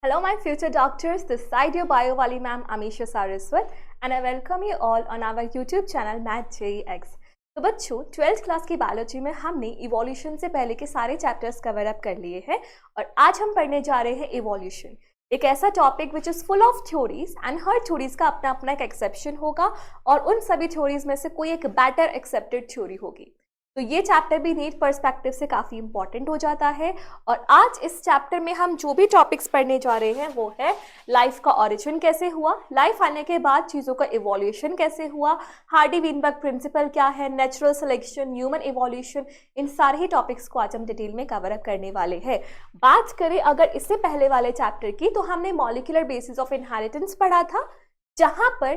Hello, my future doctors. This side your bio wali ma'am Amisha Saraswat, and I welcome you all on our YouTube channel Math JEX. तो बच्चों 12th class की biology में हमने evolution से पहले के सारे चैप्टर्स कवर अप कर लिए हैं और आज हम पढ़ने जा रहे हैं इवोल्यूशन, एक ऐसा topic which is full of theories and her theories का अपना अपना एक एक्सेप्शन होगा और उन सभी थ्योरीज में से कोई एक बेटर एक्सेप्टेड थ्योरी होगी। तो ये चैप्टर भी नीट पर्सपेक्टिव से काफ़ी इंपॉर्टेंट हो जाता है और आज इस चैप्टर में हम जो भी टॉपिक्स पढ़ने जा रहे हैं वो है लाइफ का ऑरिजिन कैसे हुआ, लाइफ आने के बाद चीज़ों का इवोल्यूशन कैसे हुआ, हार्डी वीनबर्ग प्रिंसिपल क्या है, नेचुरल सिलेक्शन, ह्यूमन इवोल्यूशन, इन सारे ही टॉपिक्स को आज हम डिटेल में कवर अप करने वाले हैं। बात करें अगर इससे पहले वाले चैप्टर की तो हमने मॉलिक्यूलर बेसिस ऑफ इनहेरिटेंस पढ़ा था, जहाँ पर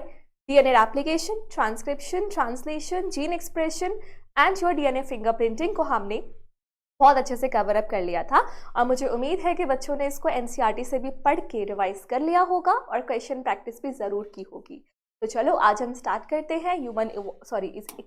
DNA replication, transcription, translation, gene expression and your DNA fingerprinting को हमने बहुत अच्छे से कवर अप कर लिया था और मुझे उम्मीद है कि बच्चों ने इसको एनसीईआरटी से भी पढ़ के रिवाइज कर लिया होगा और क्वेश्चन प्रैक्टिस भी ज़रूर की होगी। तो चलो आज हम स्टार्ट करते हैं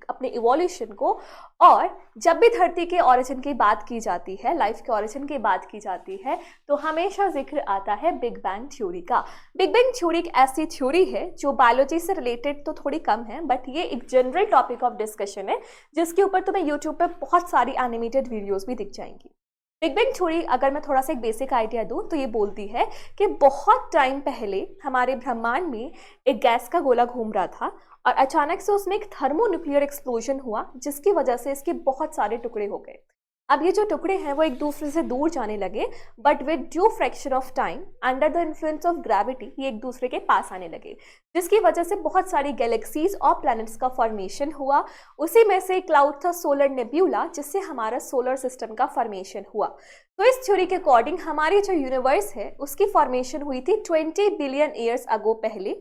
अपने इवोल्यूशन को। और जब भी धरती के ओरिजिन की बात की जाती है, लाइफ के ओरिजिन की बात की जाती है, तो हमेशा जिक्र आता है बिग बैंग थ्योरी का। बिग बैंग थ्योरी एक ऐसी थ्योरी है जो बायोलॉजी से रिलेटेड तो थोड़ी कम है, बट ये एक जनरल टॉपिक ऑफ डिस्कशन है जिसके ऊपर तुम्हें यूट्यूब पर बहुत सारी एनिमेटेड वीडियोज़ भी दिख जाएंगी। बिग बैंग थ्योरी अगर मैं थोड़ा सा एक बेसिक आइडिया दूं तो ये बोलती है कि बहुत टाइम पहले हमारे ब्रह्मांड में एक गैस का गोला घूम रहा था और अचानक से उसमें एक थर्मोन्यूक्लियर एक्सप्लोजन हुआ जिसकी वजह से इसके बहुत सारे टुकड़े हो गए। अब ये जो टुकड़े हैं वो एक दूसरे से दूर जाने लगे, but with due fraction of time under the influence of gravity ये एक दूसरे के पास आने लगे, जिसकी वजह से बहुत सारी गैलेक्सीज और प्लैनेट्स का फॉर्मेशन हुआ। उसी में से क्लाउड था सोलर नेब्यूला, जिससे हमारा सोलर सिस्टम का फॉर्मेशन हुआ। तो इस थ्योरी के अकॉर्डिंग हमारी जो यूनिवर्स है उसकी फॉर्मेशन हुई थी 20 बिलियन ईयर्स अगो पहले,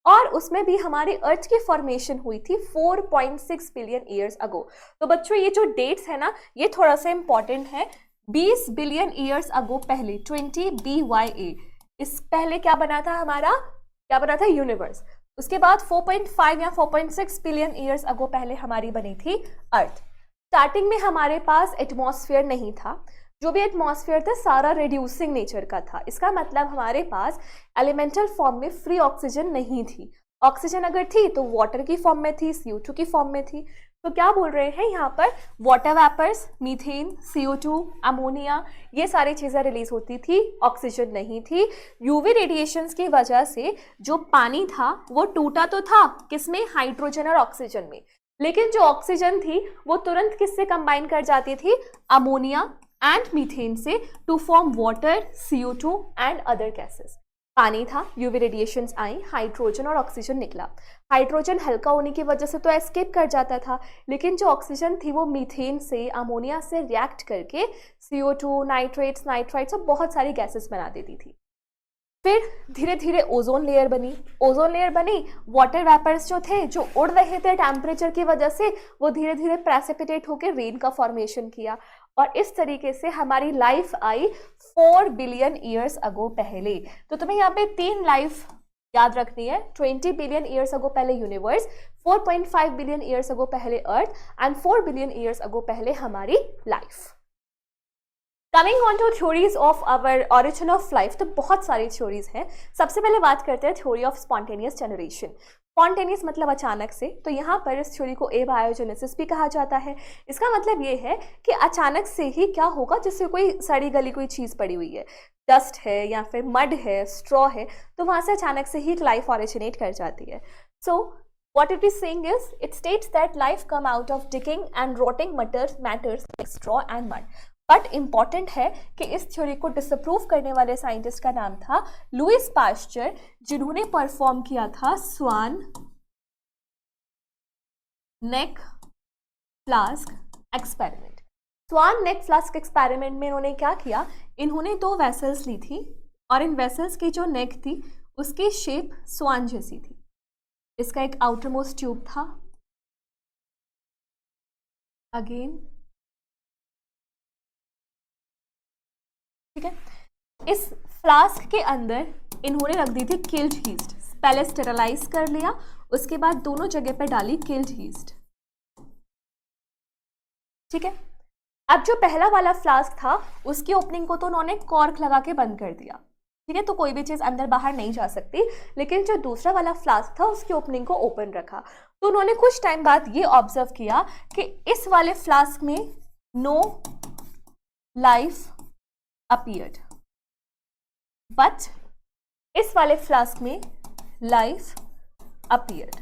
और उसमें भी हमारी अर्थ की फॉर्मेशन हुई थी 4.6 बिलियन ईयर्स अगो। तो बच्चों ये जो डेट्स है ना ये थोड़ा सा इंपॉर्टेंट है। 20 बिलियन ईयर्स अगो पहले 20 BYA, इस पहले क्या बना था हमारा, क्या बना था यूनिवर्स। उसके बाद 4.5 या 4.6 बिलियन ईयर्स अगो पहले हमारी बनी थी अर्थ। स्टार्टिंग में हमारे पास एटमॉस्फेयर नहीं था, जो भी एटमॉस्फेयर था सारा रिड्यूसिंग नेचर का था। इसका मतलब हमारे पास एलिमेंटल फॉर्म में फ्री ऑक्सीजन नहीं थी। ऑक्सीजन अगर थी तो वाटर की फॉर्म में थी, CO2 की फॉर्म में थी। तो क्या बोल रहे हैं यहाँ पर, water vapours, methane, CO2, ammonia, ये सारी चीज़ें रिलीज होती थी, ऑक्सीजन नहीं थी। यूवी रेडिएशंस की वजह से जो पानी था वो टूटा तो था किसमें, हाइड्रोजन और ऑक्सीजन में, लेकिन जो ऑक्सीजन थी वो तुरंत किससे कंबाइन कर जाती थी, अमोनिया एंड मीथेन से, to form water, CO2 and other gases. पानी था, यूवी रेडिएशंस आई, हाइड्रोजन और ऑक्सीजन निकला। हाइड्रोजन हल्का होने की वजह से तो एस्केप कर जाता था, लेकिन जो ऑक्सीजन थी वो मीथेन से, अमोनिया से रिएक्ट करके CO2, नाइट्रेट्स, नाइट्राइट्स और बहुत सारी गैसेस बना देती थी। फिर धीरे धीरे ओजोन लेयर बनी। ओजोन लेयर बनी, वाटर वेपर्स जो थे जो उड़ रहे थे टेम्परेचर की वजह से, वो धीरे धीरे प्रेसिपिटेट होकर रेन का फॉर्मेशन किया और इस तरीके से हमारी life I 4 billion years ago पहले। तो तुम्हें यहाँ पे 3 लाइफ याद रखनी है। 20 बिलियन ईयर्स अगो पहले यूनिवर्स, 4.5 बिलियन ईयर्स अगो पहले earth and 4 billion years ago पहले हमारी life. Coming on to theories of our origin of life, तो बहुत सारी थ्योरीज हैं। सबसे पहले बात करते हैं theory of spontaneous generation. Spontaneous मतलब अचानक से, तो यहाँ पर इस थ्योरी को एबायोजेनेसिस भी कहा जाता है। इसका मतलब ये है कि अचानक से ही क्या होगा, जैसे कोई सड़ी गली कोई चीज़ पड़ी हुई है, डस्ट है या फिर मड है, स्ट्रॉ है, तो वहाँ से अचानक से ही एक लाइफ ऑरिजिनेट कर जाती है। सो what it is saying is, it states that life come out of decaying and rotting matters like straw and mud. But important है कि इस थ्योरी को डिसअप्रूव करने वाले साइंटिस्ट का नाम था लुइस पास्चर, जिन्होंने परफॉर्म किया था स्वान नेक फ्लास्क एक्सपेरिमेंट। स्वान नेक फ्लास्क एक्सपेरिमेंट में इन्होंने क्या किया, इन्होंने 2 वेसल्स ली थी और इन वेसल्स की जो नेक थी उसकी शेप स्वान जैसी थी। इसका एक आउटर मोस्ट ट्यूब था, अगेन ठीक है। इस फ्लास्क के अंदर इन्होंने रख दी थी किल्ड यीस्ट, पहले स्टेरलाइज कर लिया, उसके बाद दोनों जगह पे डाली किल्ड यीस्ट, ठीक है। अब जो पहला वाला फ्लास्क था उसकी ओपनिंग को तो उन्होंने कॉर्क लगा के बंद कर दिया, ठीक है, तो कोई भी चीज़ अंदर बाहर नहीं जा सकती। लेकिन जो दूसरा वाला फ्लास्क था उसकी ओपनिंग को ओपन रखा। तो उन्होंने कुछ टाइम बाद ये ऑब्जर्व किया कि इस वाले फ्लास्क में नो लाइफ अपीयर्ड, बट इस वाले फ्लास्क में लाइफ अपीयर्ड।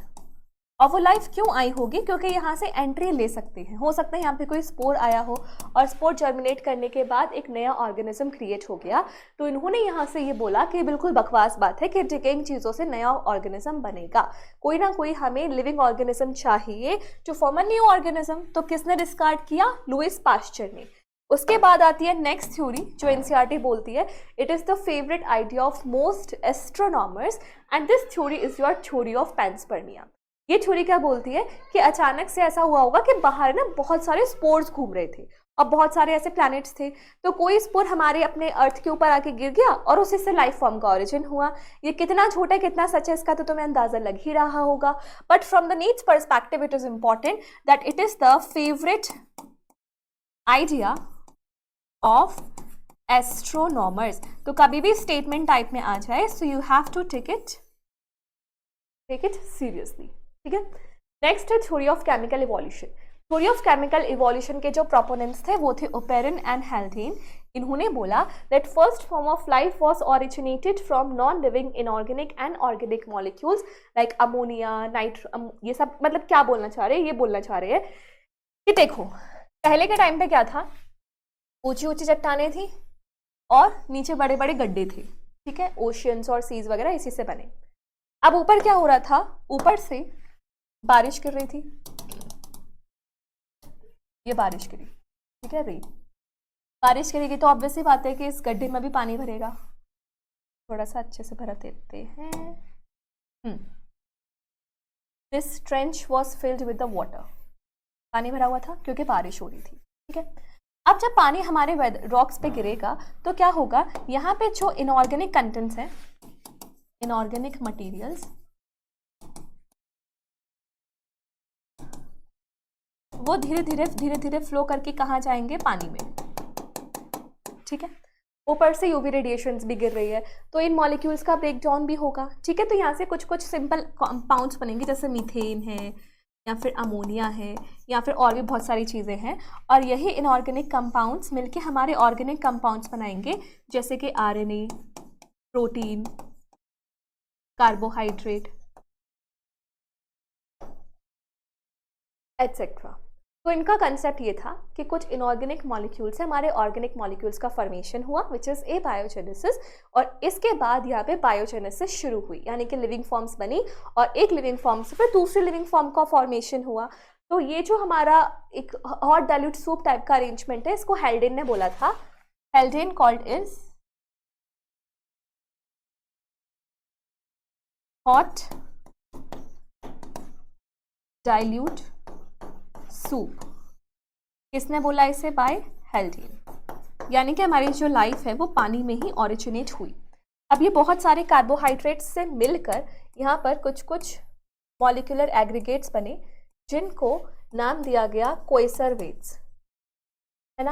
और वो लाइफ क्यों आई होगी? क्योंकि यहाँ से एंट्री ले सकते हैं, हो सकता है यहाँ पे कोई स्पोर आया हो और स्पोर जर्मिनेट करने के बाद एक नया ऑर्गेनिज्म क्रिएट हो गया। तो इन्होंने यहाँ से ये बोला कि बिल्कुल बकवास बात है कि डिकेइंग चीज़ों से नया ऑर्गेनिज्म बनेगा, कोई ना कोई हमें लिविंग ऑर्गेनिज्म चाहिए to form a new organism. तो किसने डिस्कार्ड किया? लुइस पास्चर ने। उसके बाद आती है नेक्स्ट थ्योरी जो एनसीईआरटी बोलती है, it is the favourite idea of most astronomers and this theory is your theory of panspermia. ये थ्योरी क्या बोलती है कि अचानक से ऐसा हुआ होगा कि बाहर ना बहुत सारे स्पोर्स घूम रहे थे और बहुत सारे ऐसे प्लैनेट्स थे, तो कोई स्पोर हमारे अपने अर्थ के ऊपर आके गिर गया और उसी से लाइफ फॉर्म का ओरिजिन हुआ। ये कितना छोटा है कितना सच है इसका तो तुम्हें अंदाजा लग ही रहा होगा, but from the needs perspective it is important that it is the favourite idea of astronomers. तो कभी भी स्टेटमेंट टाइप में आ जाए so you have to take it seriously. ठीक है, नेक्स्ट है theory of chemical evolution. Theory of chemical evolution के जो प्रोपोनेंट्स थे वो थे ओपेरन एंड हेल्डेन। इन्होंने बोला that first form of life was originated from non living inorganic and organic molecules like ammonia, ये सब। मतलब क्या बोलना चाह रहे हैं? ये बोलना चाह रहे हैं कि देखो पहले के टाइम पे क्या था, ऊंची ऊंची चट्टानें थी और नीचे बड़े बड़े गड्ढे थे। ठीक है, ओशियंस और सीज वगैरह इसी से बने। अब ऊपर क्या हो रहा था? ऊपर से बारिश गिर रही थी, ये बारिश गिरी। ठीक है, रे बारिश गिरेगी तो ऑब्वियसली बात है कि इस गड्ढे में भी पानी भरेगा। थोड़ा सा अच्छे से भर देते हैं। This trench was filled with the water. पानी भरा हुआ था क्योंकि बारिश हो रही थी। ठीक है, अब जब पानी हमारे रॉक्स पे गिरेगा तो क्या होगा? यहाँ पे जो इनऑर्गेनिक कंटेंट्स हैं, इनऑर्गेनिक मटेरियल्स, वो धीरे धीरे फ्लो करके कहाँ जाएंगे? पानी में। ठीक है, ऊपर से यूवी रेडिएशंस भी गिर रही है तो इन मॉलिक्यूल्स का ब्रेक डाउन भी होगा। ठीक है, तो यहाँ से कुछ सिंपल कंपाउंड्स बनेंगे जैसे मीथेन है या फिर अमोनिया है या फिर और भी बहुत सारी चीज़ें हैं, और यही इनऑर्गेनिक कंपाउंड्स मिलके हमारे ऑर्गेनिक कंपाउंड्स बनाएंगे जैसे कि आरएनए, प्रोटीन, कार्बोहाइड्रेट एटसेट्रा। तो इनका कंसेप्ट ये था कि कुछ इनऑर्गेनिक मॉलिक्यूल्स से हमारे ऑर्गेनिक मॉलिक्यूल्स का फॉर्मेशन हुआ विच इज़ ए बायोजेनेसिस, और इसके बाद यहाँ पे बायोजेनेसिस शुरू हुई, यानी कि लिविंग फॉर्म्स बनी और एक लिविंग फॉर्म से फिर दूसरी लिविंग फॉर्म का फॉर्मेशन हुआ। तो ये जो हमारा एक हॉट डाइल्यूट सूप टाइप का अरेंजमेंट है, इसको हेल्डेन ने बोला था। Haldane called is hot dilute soup. किसने बोला इसे? By Haldane. यानी कि हमारी जो लाइफ है वो पानी में ही ओरिजिनेट हुई। अब ये बहुत सारे कार्बोहाइड्रेट्स से मिलकर यहाँ पर कुछ मॉलिक्यूलर एग्रीगेट्स बने जिनको नाम दिया गया क्वेसर वेट्स, है ना।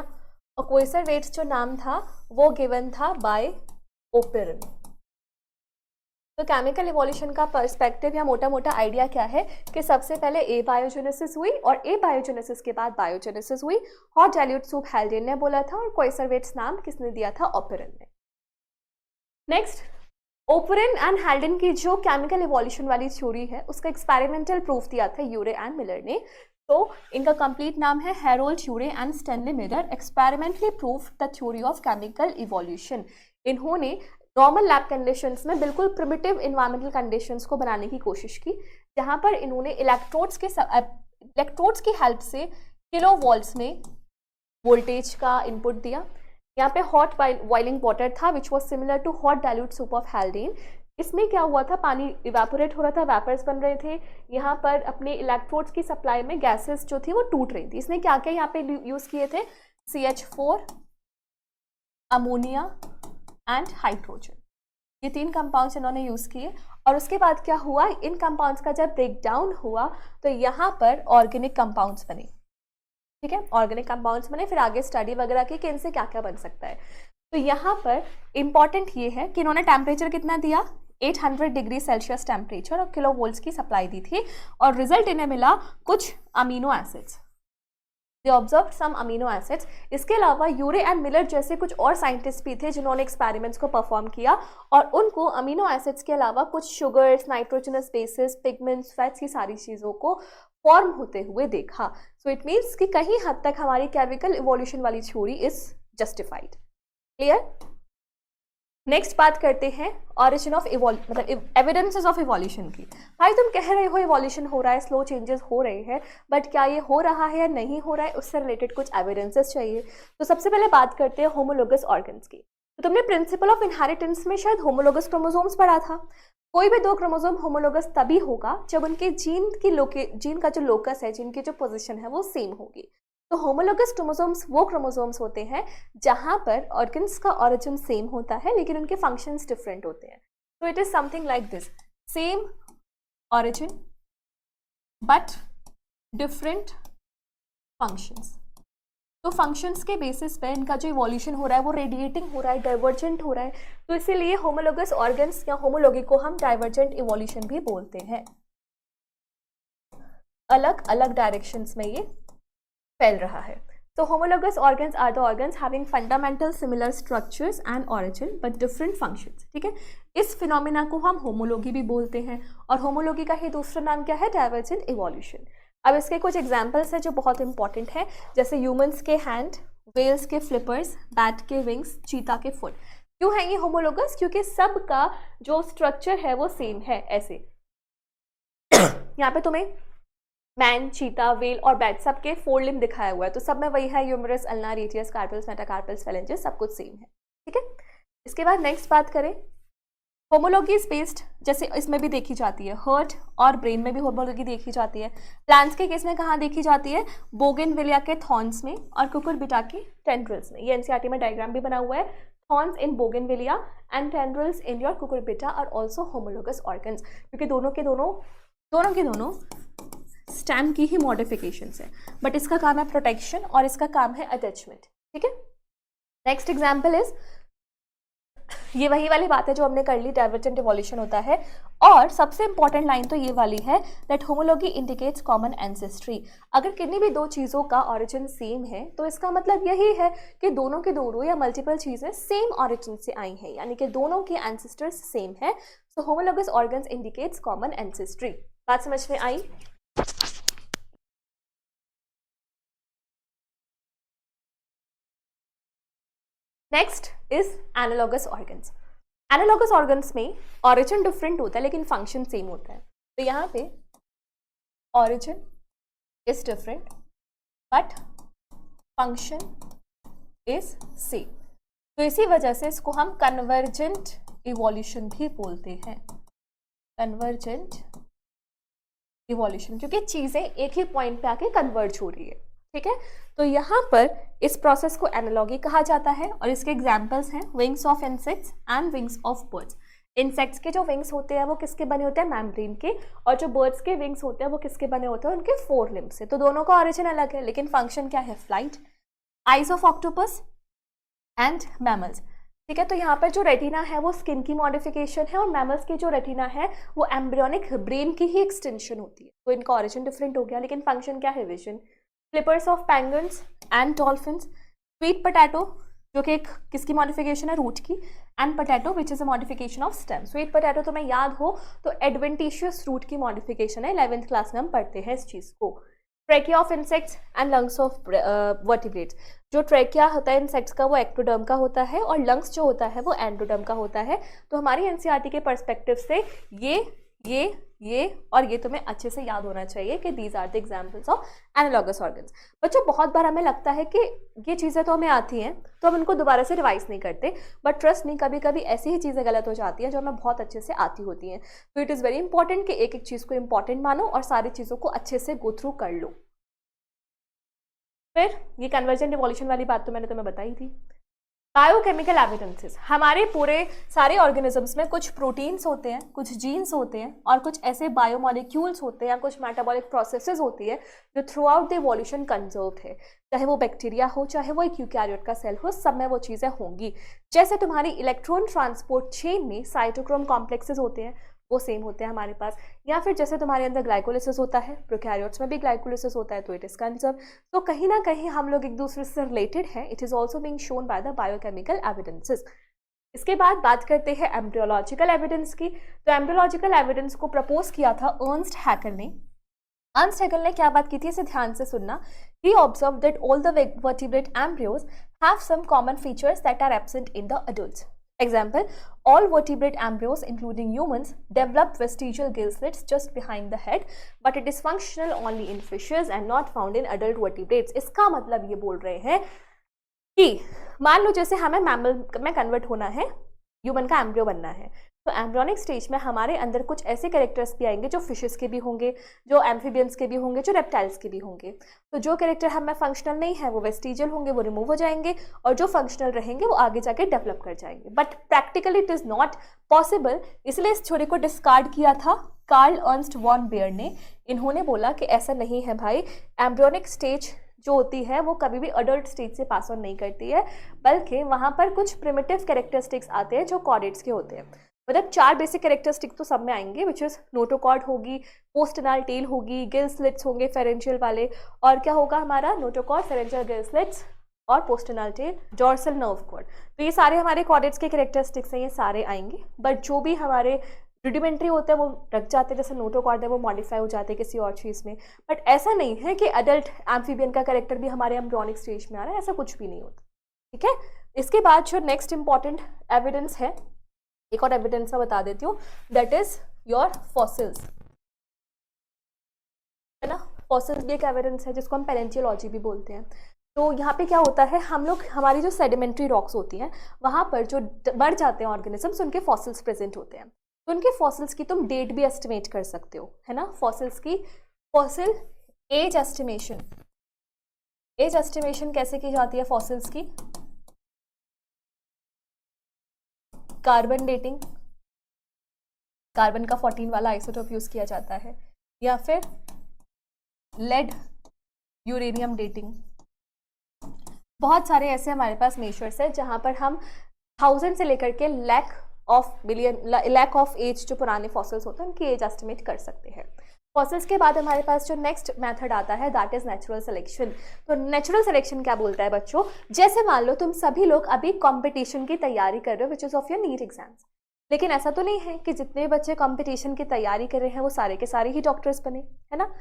और क्वेसर वेट्स जो नाम था वो गिवन था बाय ओपेरन। तो केमिकल इवोल्यूशन का पर्सपेक्टिव या मोटा मोटा आइडिया क्या है कि सबसे पहले ए बायोजेनेसिस हुई और ए बायोजेनेसिस के बाद बायोजेनेसिस हुई। हॉट डाइल्यूट सूप हेल्डेन ने बोला था और क्वेसर वेट्स नाम किसने दिया था? ओपेरन ने। नेक्स्ट, ओपेरन एंड हेल्डेन की जो केमिकल इवोल्यूशन वाली थ्योरी है उसका एक्सपेरिमेंटल प्रूफ दिया था यूरे एंड मिलर ने। तो इनका कंप्लीट नाम है Harold Urey and Stanley Miller experimentally proof the theory of chemical evolution. इन्होंने नॉर्मल लैब कंडीशंस में बिल्कुल प्रिमिटिव इन्वायरमेंटल कंडीशंस को बनाने की कोशिश की, जहाँ पर इन्होंने इलेक्ट्रोड्स की हेल्प से किलो वोल्ट्स में वोल्टेज का इनपुट दिया। यहाँ पे हॉट बॉइलिंग वाटर था which was similar to hot dilute soup of Haldane. इसमें क्या हुआ था? पानी इवेपोरेट हो रहा था, वेपर्स बन रहे थे। यहाँ पर अपने इलेक्ट्रोड्स की सप्लाई में गैसेस जो थी वो टूट रही थी। इसने क्या क्या यहाँ पे यूज़ किए थे? CH4, अमोनिया एंड हाइड्रोजन, ये 3 कंपाउंड्स इन्होंने यूज़ किए। और उसके बाद क्या हुआ? इन कंपाउंड्स का जब ब्रेक डाउन हुआ तो यहाँ पर ऑर्गेनिक कंपाउंड्स बने। ठीक है, ऑर्गेनिक कंपाउंड्स बने। फिर आगे स्टडी वगैरह की कि इनसे क्या क्या बन सकता है। तो यहाँ पर इंपॉर्टेंट ये है कि इन्होंने टेम्परेचर कितना दिया, 800 डिग्री सेल्सियस टेम्परेचर और किलो वोल्ट्स की सप्लाई दी थी, और रिजल्ट इन्हें मिला कुछ amino acids, they observe some amino acids. इसके अलावा यूरे एंड मिलर जैसे कुछ और साइंटिस्ट भी थे जिन्होंने एक्सपेरिमेंट्स को परफॉर्म किया और उनको अमीनो एसिड्स के अलावा कुछ sugars, nitrogenous bases, pigments, fats की सारी चीज़ों को फॉर्म होते हुए देखा। सो इट मीन्स कि कहीं हद तक हमारी केमिकल इवोल्यूशन वाली theory is justified. Clear? Next बात करते हैं ऑरिजिन ऑफ मतलब एविडेंसेस ऑफ इवोल्यूशन की। भाई तुम कह रहे हो इवोल्यूशन हो रहा है, स्लो चेंजेस हो रहे हैं, बट क्या ये हो रहा है या नहीं हो रहा है, उससे रिलेटेड कुछ एविडेंसेस चाहिए। तो सबसे पहले बात करते हैं होमोलोगस ऑर्गन्स की। तो तुमने प्रिंसिपल ऑफ इनहेरिटेंस में शायद होमोलोगस क्रोमोसोम्स पढ़ा था। कोई भी दो क्रोमोसोम होमोलोगस तभी होगा जब उनके जीन का जो लोकस है, जीन की जो पोजिशन है वो सेम होगी। तो होमोलोगस क्रोमोसोम्स वो क्रोमोसोम्स होते हैं जहां पर ऑर्गन्स का ऑरिजिन सेम होता है लेकिन उनके फंक्शंस डिफरेंट होते हैं। तो it is something like this, same origin but different functions. तो फंक्शंस के बेसिस पे इनका जो इवोल्यूशन हो रहा है वो रेडिएटिंग हो रहा है, डाइवर्जेंट हो रहा है। तो इसीलिए होमोलोगस ऑर्गन्स या होमोलोगी को हम डाइवर्जेंट इवोल्यूशन भी बोलते हैं। अलग अलग डायरेक्शंस में ये फैल रहा है। तो homologous organs are the organs having fundamental similar structures and origin but different functions। ठीक है, इस फिनोमिना को हम होमोलोगी भी बोलते हैं और होमोलोगी का ही दूसरा नाम क्या है, डाइवर्जेंट इवोल्यूशन। अब इसके कुछ एग्जांपल्स हैं जो बहुत इंपॉर्टेंट है, जैसे ह्यूमंस के हैंड, वेल्स के फ्लिपर्स, बैट के विंग्स, चीता के फुट। क्यों है ये होमोलोगस? क्योंकि सबका जो स्ट्रक्चर है वो सेम है। ऐसे यहाँ पे तुम्हें मैन, चीता, वेल और बैट सब के 4 लिम्ब दिखाया हुआ है, तो सब में वही है, humerus, ulna, radius, carpals, metacarpals, phalanges, सब कुछ सेम है। ठीक है, इसके बाद नेक्स्ट बात करें, होमोलोगी इज बेस्ड, जैसे इसमें भी देखी जाती है, हार्ट और ब्रेन में भी होमोलोगी देखी जाती है। प्लांट्स के केस में कहाँ देखी जाती है, बोगेनविलिया के थॉर्न्स में और कुकुरबिटा के टेंड्रिल्स में। ये एनसीईआरटी में डायग्राम भी बना हुआ है। Thorns in bougainvillea and tendrils in your cucurbita are also homologous organs, क्योंकि दोनों के दोनों स्टेम की ही मॉडिफिकेशंस है, बट इसका काम है प्रोटेक्शन और इसका काम है अटैचमेंट। ठीक है, नेक्स्ट एग्जांपल इज, ये वही वाली बात है जो हमने कर ली, डाइवर्जेंट इवोल्यूशन होता है। और सबसे इंपॉर्टेंट लाइन तो ये वाली है, that homology indicates common ancestry. अगर किन्हीं भी दो चीज़ों का ऑरिजिन सेम है तो इसका मतलब यही है कि दोनों के दोनों या मल्टीपल चीज़ें सेम ऑरिजिन से आई हैं, यानी कि दोनों के एंसेस्टर्स सेम है। So homologous organs indicates common ancestry. बात समझ में आई? Next is analogous organs. Analogous organs में ऑरिजिन डिफरेंट होता है लेकिन फंक्शन सेम होता है। तो यहाँ पे origin is different but function is same, तो इसी वजह से इसको हम कन्वर्जेंट इवोल्यूशन भी बोलते हैं। कन्वर्जेंट इवोल्यूशन, क्योंकि चीजें एक ही पॉइंट पे आके कन्वर्ज हो रही है। ठीक है, तो यहाँ पर इस प्रोसेस को एनालॉगी कहा जाता है और इसके एग्जांपल्स हैं wings of insects and wings of birds. Insects के जो विंग्स होते हैं वो किसके बने होते हैं, मेम्ब्रेन के, और जो बर्ड्स के विंग्स होते हैं वो किसके बने होते हैं, उनके 4 लिम्ब से। तो दोनों का ऑरिजिन अलग है लेकिन फंक्शन क्या है, flight. Eyes of octopus and mammals. ठीक है, तो यहाँ पर जो रेटिना है वो स्किन की मॉडिफिकेशन है और मैमल्स की जो रेटिना है वो एम्ब्रियोनिक ब्रेन की ही एक्सटेंशन होती है। तो इनका ऑरिजिन डिफरेंट हो गया लेकिन फंक्शन क्या है, vision. Flippers of penguins and dolphins. Sweet potato जो कि एक किसकी मॉडिफिकेशन है, रूट की, and potato which is a modification of stem. Sweet potato तो मैं याद हो तो एडवेंटिशियस रूट की मॉडिफिकेशन है, 11th क्लास में हम पढ़ते हैं इस चीज़ को। Trachea of insects and lungs of vertebrates. जो ट्रैकिया होता है इंसेक्ट्स का वो एक्टोडर्म का होता है और लंग्स जो होता है वो एंडोडर्म का होता है। तो हमारी एनसीईआरटी के पर्सपेक्टिव से ये और ये तुम्हें अच्छे से याद होना चाहिए कि these are the examples of analogous organs. बच्चों बहुत बार हमें लगता है कि ये चीज़ें तो हमें आती हैं तो हम इनको दोबारा से रिवाइज नहीं करते, बट ट्रस्ट नहीं, कभी कभी ऐसी ही चीज़ें गलत हो जाती हैं जो हमें बहुत अच्छे से आती होती हैं। तो इट इज़ वेरी इंपॉर्टेंट कि एक एक चीज़ को इंपॉर्टेंट मानो और सारी चीज़ों को अच्छे से गो थ्रू कर लो। फिर ये कन्वर्जेंट इवोल्यूशन वाली बात तो मैंने तुम्हें बताई थी। बायोकेमिकल एविडेंसेस, हमारे पूरे सारे ऑर्गेनिजम्स में कुछ प्रोटीन्स होते हैं, कुछ जीन्स होते हैं और कुछ ऐसे बायोमोलिक्यूल्स होते हैं या कुछ मेटाबॉलिक प्रोसेसेस होती है जो through out the evolution conserve है। चाहे वो बैक्टीरिया हो, चाहे वो एक यूकैरियोट का सेल हो, सब में वो चीज़ें होंगी। जैसे तुम्हारी इलेक्ट्रॉन ट्रांसपोर्ट चेन में साइटोक्रोम कॉम्प्लेक्सेस होते हैं, वो सेम होते हैं हमारे पास। या फिर जैसे तुम्हारे अंदर ग्लाइकोलिसिस होता है, प्रोकैरियोट्स में भी ग्लाइकोलिसिस होता है, तो इट इज कंजर्व। तो कहीं ना कहीं हम लोग एक दूसरे से रिलेटेड हैं। It is also being shown by the biochemical evidences. इसके बाद बात करते हैं एम्ब्रियोलॉजिकल एविडेंस की। तो एम्ब्रियोलॉजिकल एविडेंस को प्रपोज किया था अर्नस्ट हैकेल ने। अर्नस्ट हैकेल ने क्या बात की थी, इसे ध्यान से सुनना। He observed that all the vertebrate embryos have some common features that are absent in the adults. Example, all vertebrate embryos, including humans, develop vestigial gill slits just behind the head, but it is functional only in fishes and not found in adult vertebrates. इसका मतलब ये बोल रहे हैं कि मान लो जैसे हमें मैमल में कन्वर्ट होना है, ह्यूमन का एम्ब्रियो बनना है, तो एम्ब्रियोनिक स्टेज में हमारे अंदर कुछ ऐसे कैरेक्टर्स भी आएंगे जो फिशेस के भी होंगे, जो एम्फीबियंस के भी होंगे, जो रेप्टाइल्स के भी होंगे। तो जो कैरेक्टर हमें फंक्शनल नहीं है वो वेस्टिजियल होंगे, वो रिमूव हो जाएंगे, और जो फंक्शनल रहेंगे वो आगे जाके डेवलप कर जाएंगे। But practically it is not possible, इसलिए इस थ्योरी को डिस्कार्ड किया था कार्ल अर्नस्ट वॉन बेयर ने। इन्होंने बोला कि ऐसा नहीं है भाई, एम्ब्रियोनिक स्टेज जो होती है वो कभी भी अडल्ट स्टेज से पास ऑन नहीं करती है, बल्कि वहाँ पर कुछ प्रिमिटिव कैरेक्टरिस्टिक्स आते हैं जो कॉर्डेट्स के होते हैं। मतलब 4 बेसिक कैरेक्टरिस्टिक तो सब में आएंगे, विच इज नोटोकॉर्ड होगी, पोस्टनाल टेल होगी, गिल स्लिट्स होंगे फेरेंशियल वाले, और क्या होगा हमारा नोटोकॉर्ड, फेरेंशियल गिल स्लिट्स और पोस्टनाल टेल, डोर्सल नर्व कॉर्ड। तो ये सारे हमारे कॉर्डेट्स के कैरेक्टरिस्टिक्स हैं, ये सारे आएंगे। बट जो भी हमारे रुडिमेंट्री होते हैं वो रख जाते हैं, जैसे नोटोकॉर्ड है वो मॉडिफाई हो जाते हैं किसी और चीज़ में। बट ऐसा नहीं है कि अडल्ट एम्फीबियन का कैरेक्टर भी हमारे एम्ब्रियोनिक स्टेज में आ रहा है, ऐसा कुछ भी नहीं होता। ठीक है, इसके बाद जो नेक्स्ट इंपॉर्टेंट एविडेंस है, एक और एविडेंस मैं बता देती हूँ, दैट इज योर फॉसिल्स, है ना। फॉसिल्स भी एक एविडेंस है जिसको हम पैलेंटियोलॉजी भी बोलते हैं। तो यहाँ पे क्या होता है, हम लोग हमारी जो सेडिमेंट्री रॉक्स होती हैं वहाँ पर जो मर जाते हैं ऑर्गेनिजम्स, उनके फॉसिल्स प्रेजेंट होते हैं। तो उनके फॉसिल्स की तुम डेट भी एस्टिमेट कर सकते हो, है ना। फॉसिल्स की fossil age estimation, age estimation कैसे की जाती है फॉसिल्स की, कार्बन डेटिंग, कार्बन का 14 वाला आइसोटोप यूज किया जाता है, या फिर लेड यूरेनियम डेटिंग। बहुत सारे ऐसे हमारे पास मेजर्स है जहां पर हम 1000 से लेकर के लैक ऑफ एज जो पुराने फॉसिल्स होते हैं उनकी एज एस्टिमेट कर सकते हैं। फॉसिल्स के बाद हमारे पास जो नेक्स्ट मेथड आता है दैट इज नेचुरल सिलेक्शन। तो नेचुरल सिलेक्शन क्या बोलता है बच्चों, जैसे मान लो तुम सभी लोग अभी कंपटीशन की तैयारी कर रहे हो which is of your NEET exams, लेकिन ऐसा तो नहीं है कि जितने बच्चे कंपटीशन की तैयारी कर रहे हैं वो सारे के सारे ही डॉक्टर्स बने, है ना।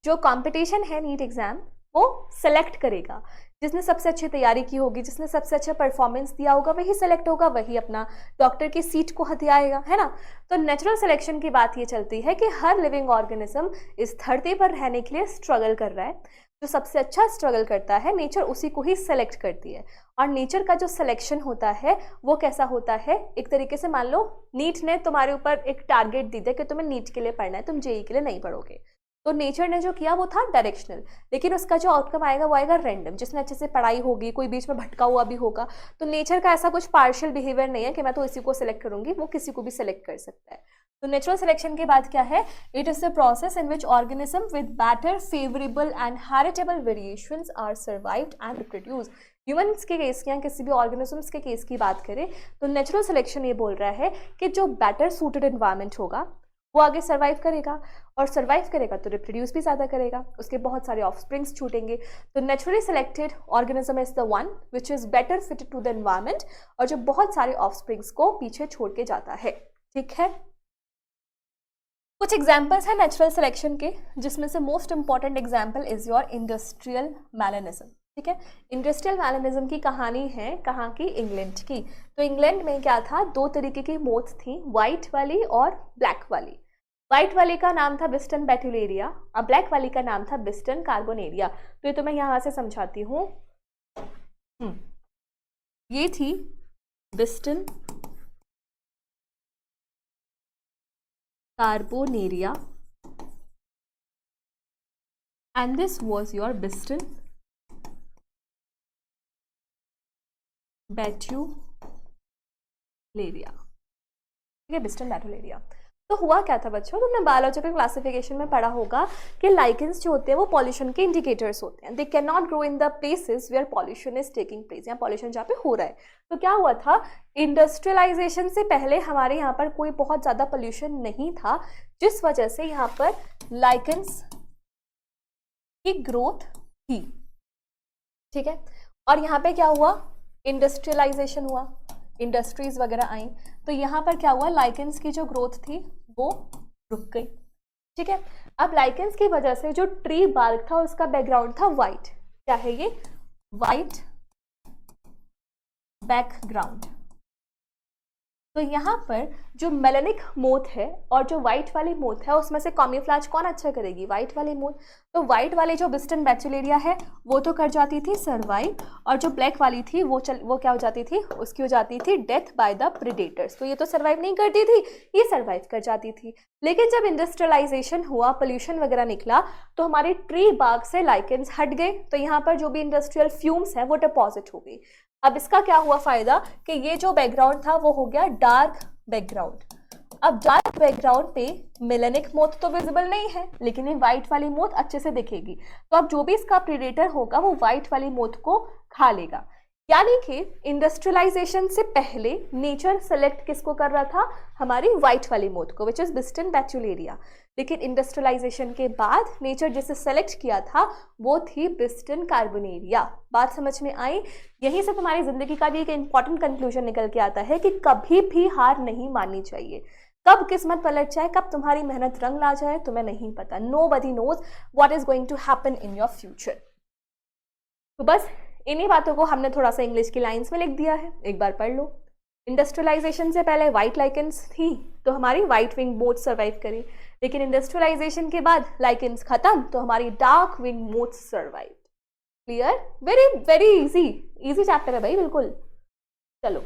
जो कंपटीशन है नीट एग्जाम वो सेलेक्ट करेगा, जिसने सबसे अच्छी तैयारी की होगी, जिसने सबसे अच्छा परफॉर्मेंस दिया होगा वही सेलेक्ट होगा, वही अपना डॉक्टर की सीट को हथियाएगा, है ना। तो नेचुरल सिलेक्शन की बात ये चलती है कि हर लिविंग ऑर्गेनिज्म इस धरती पर रहने के लिए स्ट्रगल कर रहा है। जो सबसे अच्छा स्ट्रगल करता है नेचर उसी को ही सेलेक्ट करती है। और नेचर का जो सिलेक्शन होता है वो कैसा होता है, एक तरीके से मान लो नीट ने तुम्हारे ऊपर एक टारगेट दी है कि तुम्हें नीट के लिए पढ़ना है, तुम जेई के लिए नहीं पढ़ोगे, तो नेचर ने जो किया वो था डायरेक्शनल, लेकिन उसका जो आउटकम आएगा वो आएगा रैंडम, जिसमें अच्छे से पढ़ाई होगी, कोई बीच में भटका हुआ भी होगा। तो नेचर का ऐसा कुछ पार्शियल बिहेवियर नहीं है कि मैं तो इसी को सिलेक्ट करूंगी, वो किसी को भी सिलेक्ट कर सकता है। तो नेचुरल सिलेक्शन के बाद क्या है, it is the process in which organism with better favourable and heritable variations are survived and reproduce. Humans के केस की या किसी भी ऑर्गेनिजम्स के केस की बात करें तो नेचुरल सिलेक्शन ये बोल रहा है कि जो बेटर सूटेड एनवायरनमेंट होगा वो आगे सर्वाइव करेगा, और सर्वाइव करेगा तो रिप्रोड्यूस भी ज़्यादा करेगा, उसके बहुत सारे ऑफस्प्रिंग्स छूटेंगे। तो naturally selected organism is the one which is better fitted to the environment, और जो बहुत सारे ऑफस्प्रिंग्स को पीछे छोड़ के जाता है। ठीक है, कुछ एग्जाम्पल्स हैं नेचुरल सिलेक्शन के, जिसमें से most important example is your industrial melanism. ठीक है, इंडस्ट्रियल मेलानिज्म की कहानी है कहाँ की, इंग्लैंड की। तो इंग्लैंड में क्या था, 2 तरीके की मोथ थी, वाइट वाली और ब्लैक वाली। व्हाइट वाली का नाम था बिस्टन बैट्यूलेरिया और ब्लैक वाली का नाम था बिस्टन कार्बोनेरिया। तो ये तो मैं यहाँ से समझाती हूँ। ये थी बिस्टन कार्बोनेरिया and this was your Biston बैट्यूलेरिया, ठीक है, बिस्टन बैट्यूलेरिया। तो हुआ क्या था बच्चों, तुमने बायोलॉजिकल क्लासिफिकेशन में पढ़ा होगा कि लाइकेंस जो होते हैं वो पॉल्यूशन के इंडिकेटर्स होते हैं। They can not grow in the places where pollution is taking place, या पॉल्यूशन जहाँ पे हो रहा है। तो क्या हुआ था, इंडस्ट्रियलाइजेशन से पहले हमारे यहाँ पर कोई बहुत ज़्यादा पॉल्यूशन नहीं था, जिस वजह से यहाँ पर लाइकेंस की ग्रोथ थी, ठीक है। और यहाँ पे क्या हुआ, इंडस्ट्रियलाइजेशन हुआ, इंडस्ट्रीज वगैरह आई, तो यहाँ पर क्या हुआ, लाइकेंस की जो ग्रोथ थी वो रुक गई, ठीक है। अब लाइकेंस की वजह से जो ट्री बार्क था उसका बैकग्राउंड था वाइट, क्या है ये, वाइट बैकग्राउंड। तो यहाँ पर जो मेलेनिक मोथ है और जो व्हाइट वाली मोथ है उसमें से कैमोफ्लेज कौन अच्छा करेगी, व्हाइट वाली मोथ। तो व्हाइट वाली जो बिस्टन बैट्यूलेरिया है वो तो कर जाती थी सर्वाइव, और जो ब्लैक वाली थी वो क्या हो जाती थी, उसकी हो जाती थी डेथ बाय द प्रेडेटर्स। तो ये तो सर्वाइव नहीं करती थी, ये सर्वाइव कर जाती थी। लेकिन जब इंडस्ट्रियलाइजेशन हुआ, पोल्यूशन वगैरह निकला, तो हमारी ट्री बार्क से लाइकेंस हट गए, तो यहाँ पर जो भी इंडस्ट्रियल फ्यूम्स है वो डिपॉजिट हो गई। अब इसका क्या हुआ फायदा कि ये जो बैकग्राउंड था वो हो गया डार्क बैकग्राउंड। अब डार्क बैकग्राउंड पे मेलेनिक मोथ तो विजिबल नहीं है, लेकिन ये व्हाइट वाली मोथ अच्छे से दिखेगी। तो अब जो भी इसका प्रेडेटर होगा वो व्हाइट वाली मोथ को खा लेगा। यानी कि इंडस्ट्रियलाइजेशन से पहले नेचर सेलेक्ट किसको कर रहा था, हमारी व्हाइट वाली मोथ को, विच इज बिस्टन बैट्यूलेरिया। लेकिन इंडस्ट्रियलाइजेशन के बाद नेचर जिसे सेलेक्ट किया था वो थी बिस्टन कार्बोनेरिया। बात समझ में आई। यहीं से तुम्हारी जिंदगी का भी एक इंपॉर्टेंट कंक्लूजन निकल के आता है कि कभी भी हार नहीं माननी चाहिए। कब किस्मत पलट जाए, कब तुम्हारी मेहनत रंग ला जाए, तुम्हें नहीं पता। Nobody knows what is going to happen in your future। तो बस इन्हीं बातों को हमने थोड़ा सा इंग्लिश की लाइंस में लिख दिया है, एक बार पढ़ लो। इंडस्ट्रियलाइजेशन से पहले व्हाइट लाइकेंस थी तो हमारी व्हाइट विंग मोथ सर्वाइव करी, लेकिन इंडस्ट्रियलाइजेशन के बाद लाइकेंस खत्म तो हमारी dark wing moth survive. Clear? Very very easy, easy chapter है भाई, बिल्कुल। चलो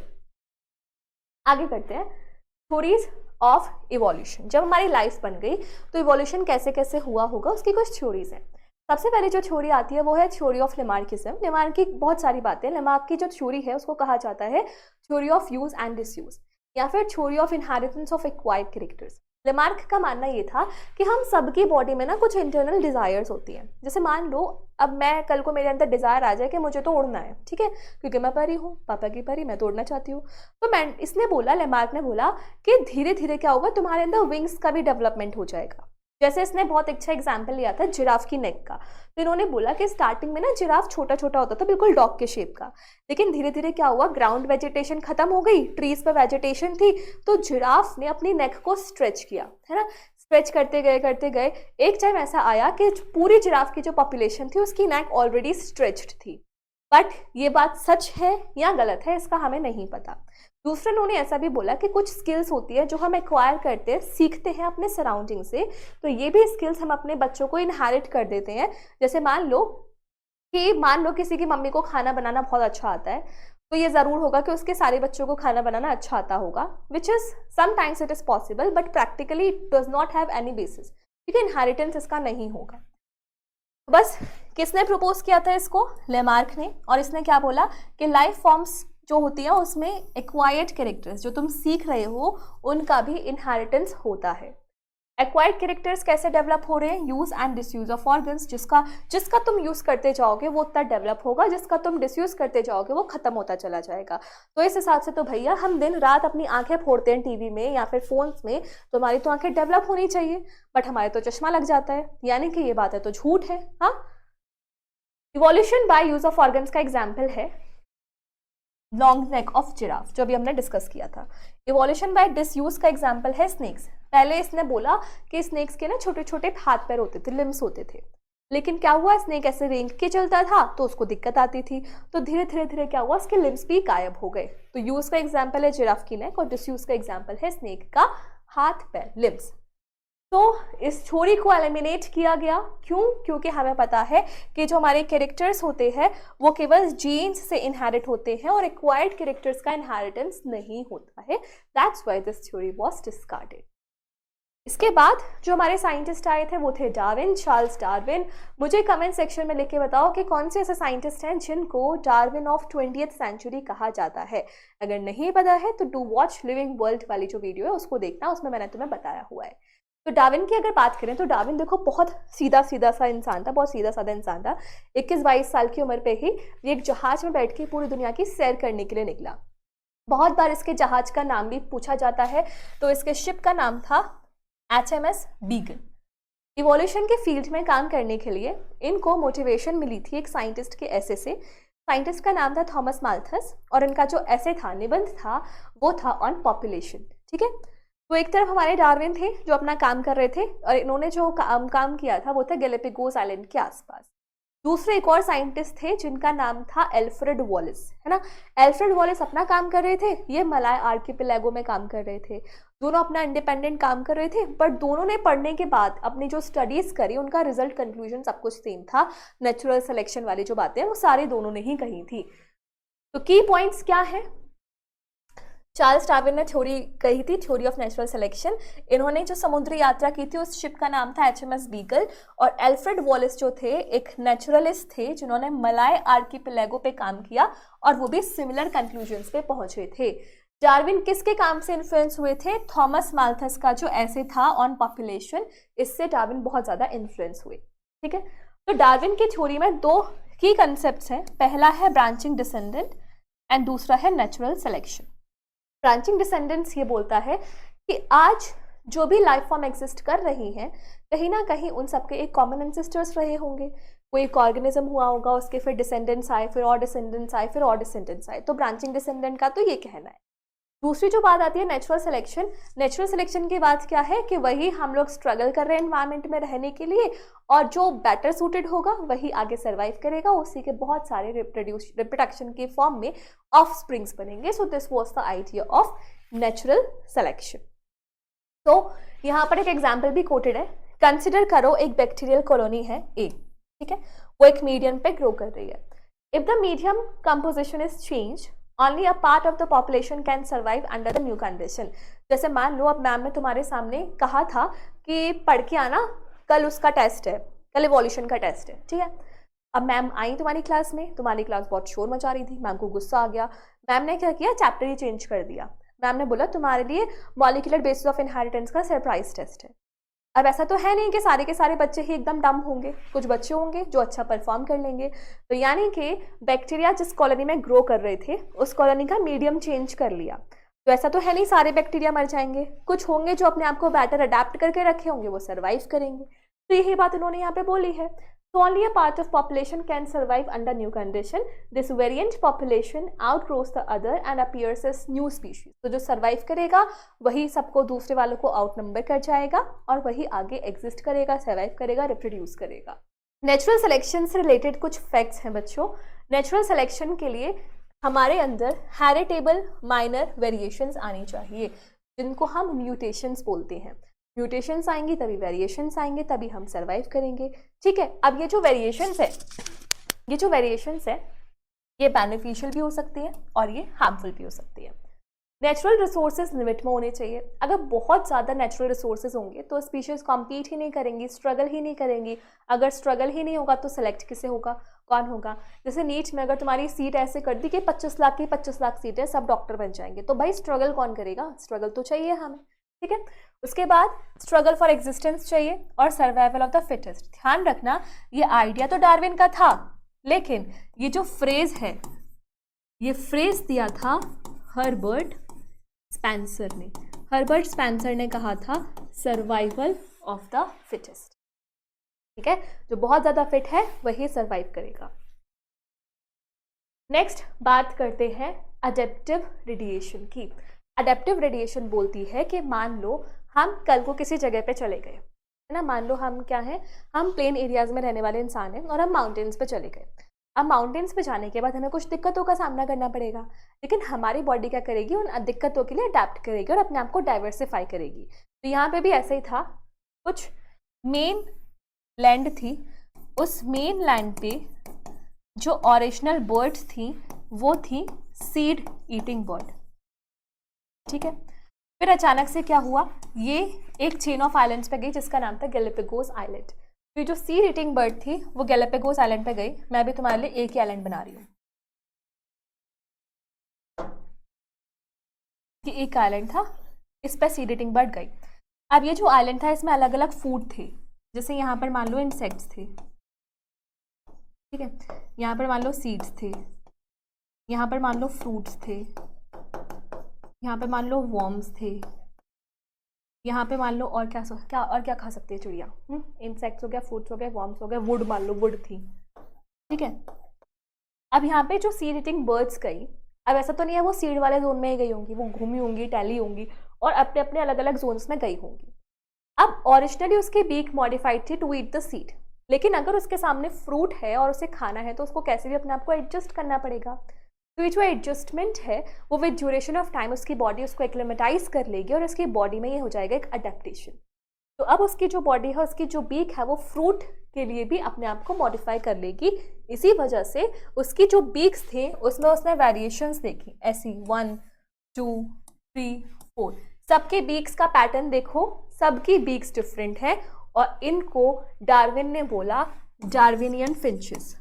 आगे करते हैं। Theories of evolution. जब हमारी लाइफ बन गई तो इवोल्यूशन कैसे कैसे हुआ होगा उसकी कुछ थ्योरीज हैं। सबसे पहले जो थ्योरी आती है वो है थ्योरी ऑफ लेमार्किज्म। लेमार्क की बहुत सारी बातें, लेमार्क की जो थ्योरी है उसको कहा जाता है theory of use and disuse, या फिर theory of inheritance of acquired characters. Lamarck का मानना ये था कि हम सबकी बॉडी में ना कुछ इंटरनल डिजायर्स होती हैं। जैसे मान लो अब मैं कल को मेरे अंदर डिजायर आ जाए कि मुझे तो उड़ना है, ठीक है, क्योंकि मैं परी हूँ, पापा की परी, मैं तो उड़ना चाहती हूँ। तो मैं इसने बोला, लेमार्क ने बोला कि धीरे धीरे क्या होगा, तुम्हारे अंदर विंग्स का भी डेवलपमेंट हो जाएगा। जैसे इसने बहुत अच्छा एग्जाम्पल लिया था जिराफ की नेक का। तो इन्होंने बोला कि स्टार्टिंग में ना जिराफ छोटा छोटा होता था, बिल्कुल डॉग के शेप का, लेकिन धीरे धीरे क्या हुआ, ग्राउंड वेजिटेशन खत्म हो गई, ट्रीज पर वेजिटेशन थी, तो जिराफ ने अपनी नेक को स्ट्रेच किया, है ना। स्ट्रेच करते गए, एक टाइम ऐसा आया कि पूरी जिराफ की जो पॉपुलेशन थी उसकी नेक ऑलरेडी स्ट्रेच्ड थी। बट ये बात सच है या गलत है इसका हमें नहीं पता। दूसरे उन्होंने ऐसा भी बोला कि कुछ स्किल्स होती है जो हम एक्वायर करते हैं, सीखते हैं अपने सराउंडिंग से, तो ये भी स्किल्स हम अपने बच्चों को इनहेरिट कर देते हैं। जैसे मान लो किसी की मम्मी को खाना बनाना बहुत अच्छा आता है, तो ये ज़रूर होगा कि उसके सारे बच्चों को खाना बनाना अच्छा आता होगा, which is sometimes it is possible, but practically it does not have any basis, क्योंकि इनहेरिटेंस इसका नहीं होगा। बस किसने प्रपोज किया था इसको? लेमार्क ने। और इसने क्या बोला कि लाइफ फॉर्म्स जो होती है उसमें एक्वायर्ड कैरेक्टर्स जो तुम सीख रहे हो उनका भी इनहेरिटेंस होता है। एक्वायर्ड कैरेक्टर्स कैसे डेवलप हो रहे हैं? Use and disuse of organs. जिसका तुम यूज करते जाओगे वो उतना डेवलप होगा, जिसका तुम डिसयूज करते जाओगे वो खत्म होता चला जाएगा। तो इस हिसाब से तो भैया हम दिन रात अपनी आंखें फोड़ते हैं टीवी में या फिर फोन्स में, तो हमारी तो आंखें डेवलप होनी चाहिए, बट हमारे तो चश्मा लग जाता है, यानी कि ये बात है तो झूठ है। हाँ, evolution by use of organs का एग्जाम्पल है लॉन्ग नेक ऑफ जिराफ, जो अभी हमने डिस्कस किया था। इवोल्यूशन बाय डिसयूज का एग्जाम्पल है स्नेक्स। पहले इसने बोला कि स्नेक्स के ना छोटे छोटे हाथ पैर होते थे, लिम्स होते थे, लेकिन क्या हुआ, स्नेक ऐसे रेंग के चलता था तो उसको दिक्कत आती थी, तो धीरे धीरे क्या हुआ, उसके लिम्स भी गायब हो गए। तो यूज का एग्जाम्पल है जिराफ की नेक और डिसयूज का एग्जाम्पल है स्नेक का हाथ पैर, लिम्स। तो इस थ्योरी को एलिमिनेट किया गया। क्यों? क्योंकि हमें पता है कि जो हमारे कैरेक्टर्स होते हैं वो केवल जीन्स से इनहेरिट होते हैं और एक्वायर्ड कैरेक्टर्स का इनहेरिटेंस नहीं होता है। That's why this theory was discarded. इसके बाद जो हमारे साइंटिस्ट आए थे वो थे डार्विन, चार्ल्स डार्विन। मुझे कमेंट सेक्शन में लिख के बताओ कि कौन से ऐसे साइंटिस्ट हैं जिनको डार्विन ऑफ 20th सेंचुरी कहा जाता है। अगर नहीं पता है तो डू वॉच लिविंग वर्ल्ड वाली जो वीडियो है उसको देखना, उसमें मैंने तुम्हें बताया हुआ है। तो डार्विन की अगर बात करें तो डार्विन देखो बहुत सीधा सीधा सा इंसान था, बहुत सीधा साधा इंसान था। 21-22 साल की उम्र पे ही ये एक जहाज में बैठ के पूरी दुनिया की सैर करने के लिए निकला। बहुत बार इसके जहाज का नाम भी पूछा जाता है, तो इसके शिप का नाम था HMS बीगल। इवोल्यूशन के फील्ड में काम करने के लिए इनको मोटिवेशन मिली थी एक साइंटिस्ट के ऐसे से। साइंटिस्ट का नाम था थॉमस माल्थस और इनका जो ऐसे था, निबंध था, वो था ऑन पॉपुलेशन। ठीक है, तो एक तरफ हमारे डार्विन थे जो अपना काम कर रहे थे और इन्होंने जो काम किया था वो था गैलापागोस आइलैंड के आसपास। दूसरे एक और साइंटिस्ट थे जिनका नाम था एल्फ्रेड वॉलिस, है ना। एल्फ्रेड वॉलिस अपना काम कर रहे थे, ये मलाय आर्किपेलागो में काम कर रहे थे। दोनों अपना इंडिपेंडेंट काम कर रहे थे, बट दोनों ने पढ़ने के बाद अपनी जो स्टडीज करी उनका रिजल्ट, कंक्लूजन सब कुछ सेम था। नेचुरल सिलेक्शन वाली जो बातें हैं वो सारी दोनों ने ही कही थी। तो की पॉइंट्स क्या है? चार्ल्स डार्विन ने थ्योरी कही थी, थ्योरी ऑफ नेचुरल सिलेक्शन। इन्होंने जो समुद्री यात्रा की थी उस शिप का नाम था HMS बीगल। और एल्फ्रेड वॉलिस जो थे एक नेचुरलिस्ट थे जिन्होंने मलाय आर्किपेलागो पे काम किया और वो भी सिमिलर कंक्लूजन्स पे पहुंचे थे। डार्विन किसके काम से इन्फ्लुएंस हुए थे? थॉमस माल्थस का जो ऐसे था ऑन पॉपुलेशन, इससे डार्विन बहुत ज़्यादा इन्फ्लुएंस हुए। ठीक है, तो डार्विन की थ्योरी में दो की कंसेप्ट हैं। पहला है ब्रांचिंग डिसेंडेंट एंड दूसरा है नेचुरल सिलेक्शन। ब्रांचिंग डिसेंडेंट्स ये बोलता है कि आज जो भी लाइफ फॉर्म एग्जिस्ट कर रही हैं, कहीं ना कहीं उन सबके एक कॉमन एंसेस्टर्स रहे होंगे। कोई एक ऑर्गेनिज्म हुआ होगा, उसके फिर डिसेंडेंट्स आए, फिर और डिसेंडेंट्स आए, फिर और डिसेंडेंट्स आए। तो ब्रांचिंग डिसेंडेंट का तो ये कहना है। दूसरी जो बात आती है नेचुरल सिलेक्शन। नेचुरल सिलेक्शन की बात क्या है कि वही हम लोग स्ट्रगल कर रहे हैं एनवायरनमेंट में रहने के लिए, और जो बेटर सूटेड होगा वही आगे सर्वाइव करेगा, उसी के बहुत सारे रिप्रोडक्शन के फॉर्म में ऑफ स्प्रिंग्स बनेंगे। So this was the idea of natural selection. तो यहाँ पर एक एग्जाम्पल भी कोटेड है। कंसिडर करो एक बैक्टीरियल कॉलोनी है ए, ठीक है, वो एक मीडियम पे ग्रो कर रही है। If the medium composition is change, only a part of the population can survive under the new condition। जैसे मान लो अब मैम ने तुम्हारे सामने कहा था कि पढ़ के आना, कल उसका टेस्ट है, कल इवोल्यूशन का टेस्ट है। ठीक है, अब मैम आई तुम्हारी क्लास में, तुम्हारी क्लास बहुत शोर मचा रही थी, मैम को गुस्सा आ गया। मैम ने क्या किया? चैप्टर ही चेंज कर दिया। मैम ने बोला तुम्हारे लिए मॉलिक्यूलर बेसिस ऑफ इनहेरिटेंस का सरप्राइज टेस्ट है। अब ऐसा तो है नहीं कि सारे के सारे बच्चे ही एकदम डम होंगे, कुछ बच्चे होंगे जो अच्छा परफॉर्म कर लेंगे। तो यानी कि बैक्टीरिया जिस कॉलोनी में ग्रो कर रहे थे उस कॉलोनी का मीडियम चेंज कर लिया। तो ऐसा तो है नहीं सारे बैक्टीरिया मर जाएंगे, कुछ होंगे जो अपने आप को बेटर अडेप्ट करके रखे होंगे, वो सर्वाइव करेंगे। तो यही बात उन्होंने यहाँ पे बोली है। So only a part of population can survive under new condition. This variant population outgrows the other and appears as new species. तो जो survive करेगा वही सबको, दूसरे वालों को outnumber कर जाएगा और वही आगे exist करेगा, survive करेगा, reproduce करेगा। Natural selection से related कुछ facts हैं बच्चों। Natural selection के लिए हमारे अंदर heritable minor variations आनी चाहिए, जिनको हम mutations बोलते हैं। म्यूटेशंस आएंगी तभी वेरिएशंस आएंगे, तभी हम सर्वाइव करेंगे। ठीक है, अब ये जो वेरिएशंस है ये बेनिफिशियल भी हो सकती है और ये हार्मफुल भी हो सकती है। नेचुरल रिसोर्सेज लिमिट में होने चाहिए। अगर बहुत ज़्यादा नेचुरल रिसोर्सेज होंगे तो स्पीशीज कॉम्पीट ही नहीं करेंगी, स्ट्रगल ही नहीं करेंगी। अगर स्ट्रगल ही नहीं होगा तो सेलेक्ट किसे होगा, कौन होगा? जैसे नीट में अगर तुम्हारी सीट ऐसे कर दी कि 25 लाख की 25 लाख सीट है, सब डॉक्टर बन जाएंगे, तो भाई स्ट्रगल कौन करेगा? स्ट्रगल तो चाहिए हमें। ठीक है, उसके बाद स्ट्रगल फॉर एग्जिस्टेंस चाहिए और सर्वाइवल ऑफ द फिटेस्ट। ध्यान रखना ये आइडिया तो डार्विन का था, लेकिन ये जो फ्रेज है, ये फ्रेज दिया था हर्बर्ट स्पेंसर ने। हर्बर्ट स्पेंसर ने कहा था सर्वाइवल ऑफ द फिटेस्ट। ठीक है, जो बहुत ज्यादा फिट है वही सर्वाइव करेगा। नेक्स्ट बात करते हैं अडेप्टिव रेडिएशन की। अडेप्टिव रेडिएशन बोलती है कि मान लो हम कल को किसी जगह पे चले गए, है ना। मान लो हम क्या हैं, हम प्लेन एरियाज में रहने वाले इंसान हैं और हम माउंटेन्स पे चले गए। अब माउंटेन्स पे जाने के बाद हमें कुछ दिक्कतों का सामना करना पड़ेगा, लेकिन हमारी बॉडी क्या करेगी? उन दिक्कतों के लिए अडेप्ट करेगी और अपने आप को डाइवर्सिफाई करेगी। तो यहाँ पे भी ऐसे ही था। कुछ मेन लैंड थी, उस मेन लैंड पे जो ओरिजिनल बर्ड्स थी वो थी सीड ईटिंग बर्ड। ठीक है, फिर अचानक से क्या हुआ, ये एक चेन ऑफ आइलैंड्स पे गई जिसका नाम था गैलापागोस आइलैंड। तो जो सीड ईटिंग बर्ड थी वो गैलापागोस आइलैंड पे गई। मैं भी तुम्हारे लिए एक ही आइलैंड बना रही हूँ कि एक आइलैंड था, इस पर सीड ईटिंग बर्ड गई। अब ये जो आइलैंड था इसमें अलग अलग फूड थे, जैसे यहाँ पर मान लो इंसेक्ट्स थे, ठीक है, यहाँ पर मान लो सीड्स थे, यहाँ पर मान लो फ्रूट्स थे, यहाँ पे मान लो वर्म्स थे, यहाँ पे मान लो और क्या खा सकती है चिड़िया, इंसेक्ट्स हो गया, फ्रूट्स हो गए, वर्म्स हो गए, वुड मान लो वुड थी, ठीक है। अब यहाँ पे जो सीड ईटिंग बर्ड्स गई, अब ऐसा तो नहीं है वो सीड वाले जोन में ही गई होंगी, वो घूमी होंगी, टैली होंगी और अपने अपने अलग अलग जोन्स में गई होंगी। अब ओरिजिनली उसकी बीक मॉडिफाइड थी टू ईट द सीड, लेकिन अगर उसके सामने फ्रूट है और उसे खाना है तो उसको कैसे भी अपने आप को एडजस्ट करना पड़ेगा। तो ये जो एडजस्टमेंट है वो विद ड्यूरेशन ऑफ टाइम उसकी बॉडी उसको एक्लेमेटाइज कर लेगी और उसकी बॉडी में ये हो जाएगा एक अडेप्टेशन। तो अब उसकी जो बॉडी है, उसकी जो बीक है, वो फ्रूट के लिए भी अपने आप को मॉडिफाई कर लेगी। इसी वजह से उसकी जो बीक्स थे उसमें उसने वेरिएशंस देखी, ऐसी 1 2 3 4, सबके बीक्स का पैटर्न देखो, सबकी बीक्स डिफरेंट है और इनको डार्विन ने बोला डार्विनियन फिंचेस।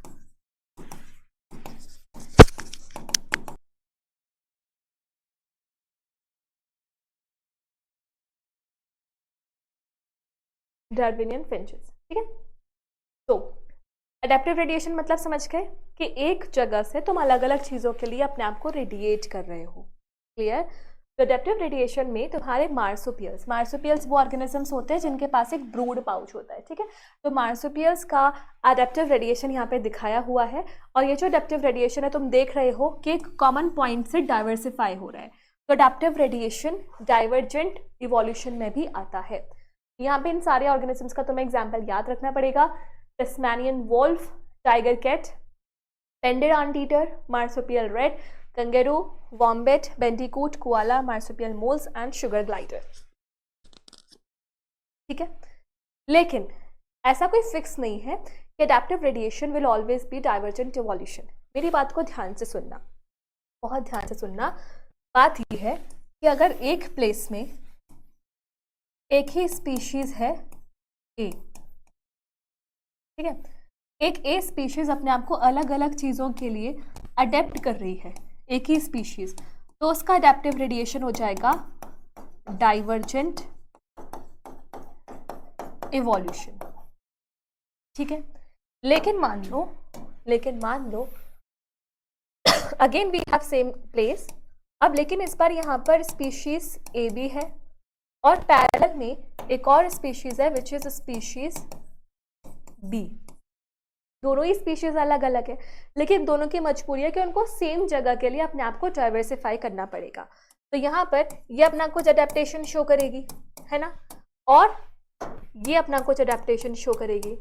डार्विनियन फिंचेस, ठीक है। तो अडेप्टिव रेडिएशन मतलब समझ गए कि एक जगह से तुम अलग अलग चीज़ों के लिए अपने आप को रेडिएट कर रहे हो, क्लियर। तो अडेप्टिव रेडिएशन में तुम्हारे मार्सुपियल्स वो ऑर्गेनिजम्स होते हैं जिनके पास एक ब्रूड पाउच होता है, ठीक है। तो मार्सुपियल्स का अडेप्टिव रेडिएशन यहाँ पे दिखाया हुआ है और ये जो अडेप्टिव रेडिएशन है तुम देख रहे हो कि एक कॉमन पॉइंट से डाइवर्सिफाई हो रहा है। तो अडेप्टिव रेडिएशन डाइवर्जेंट इवोल्यूशन में भी आता है। यहाँ पे इन सारे ऑर्गेनिजम्स का तुम्हें एग्जाम्पल याद रखना पड़ेगा, Tasmanian wolf, tiger cat, banded anteater, marsupial rat, kangaroo, wombat, bandicoot, koala, marsupial moles and sugar glider, ठीक है। लेकिन ऐसा कोई फिक्स नहीं है कि adaptive radiation will always be divergent evolution. मेरी बात को ध्यान से सुनना, बहुत ध्यान से सुनना। बात यह है कि अगर एक प्लेस में एक ही स्पीशीज है ए, ठीक है, एक ए स्पीशीज अपने आप को अलग अलग चीज़ों के लिए अडेप्ट कर रही है, एक ही स्पीशीज, तो उसका अडेप्टिव रेडिएशन हो जाएगा डाइवर्जेंट इवोल्यूशन, ठीक है। लेकिन मान लो again we have same place, अब लेकिन इस बार यहाँ पर स्पीशीज ए भी है और पैरेलल में एक और स्पीशीज है विच इज स्पीशीज बी। दोनों ही स्पीशीज अलग अलग है, लेकिन दोनों की मजबूरी है कि उनको सेम जगह के लिए अपने आप को डाइवर्सिफाई करना पड़ेगा। तो यहाँ पर ये अपना कुछ अडेप्टेशन शो करेगी, है ना, और ये अपना कुछ अडेप्टेशन शो करेगी।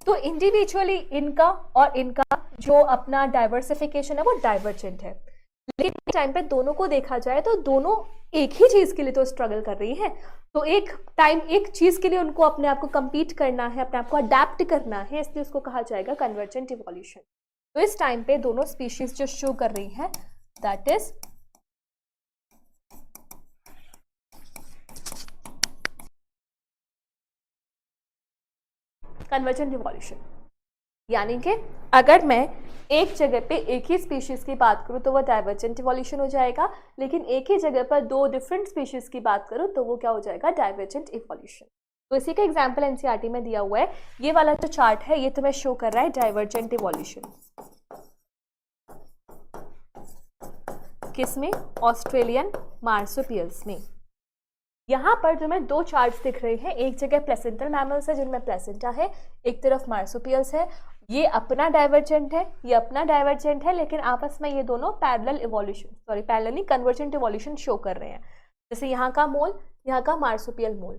तो इंडिविजुअली इनका और इनका जो अपना डाइवर्सिफिकेशन है वो डाइवर्जेंट है, लेकिन टाइम पे दोनों को देखा जाए तो दोनों एक ही चीज के लिए तो स्ट्रगल कर रही हैं। तो एक टाइम एक चीज के लिए उनको अपने आप को compete करना है, अपने आप को अडेप्ट करना है, इसलिए उसको कहा जाएगा कन्वर्जेंट इवोल्यूशन। तो इस टाइम पे दोनों स्पीशीज जो शो कर रही हैं दैट इज कन्वर्जेंट इवोल्यूशन। यानी कि अगर मैं एक जगह पे एक ही स्पीशीज की बात करूँ तो वो डाइवर्जेंट इवोल्यूशन हो जाएगा, लेकिन एक ही जगह पर दो डिफरेंट स्पीशीज की बात करूँ तो वो क्या हो जाएगा, डाइवर्जेंट इवोल्यूशन। तो इसी का एग्जांपल एनसीईआरटी में दिया हुआ है। ये वाला जो चार्ट है ये तुम्हें शो कर रहा है डाइवर्जेंट इवोल्यूशन, किसमें, ऑस्ट्रेलियन मार्सुपियल्स में। यहाँ पर तुम्हें दो चार्ट्स दिख रहे हैं, एक जगह प्लेसेंटल मैमल्स है जिनमें प्लेसेंटा है, एक तरफ मार्सुपियल्स है। ये अपना डाइवर्जेंट है, ये अपना डाइवर्जेंट है, लेकिन आपस में ये दोनों पैरेलल नहीं कन्वर्जेंट इवोल्यूशन शो कर रहे हैं। जैसे यहाँ का मोल, यहाँ का marsupial mole,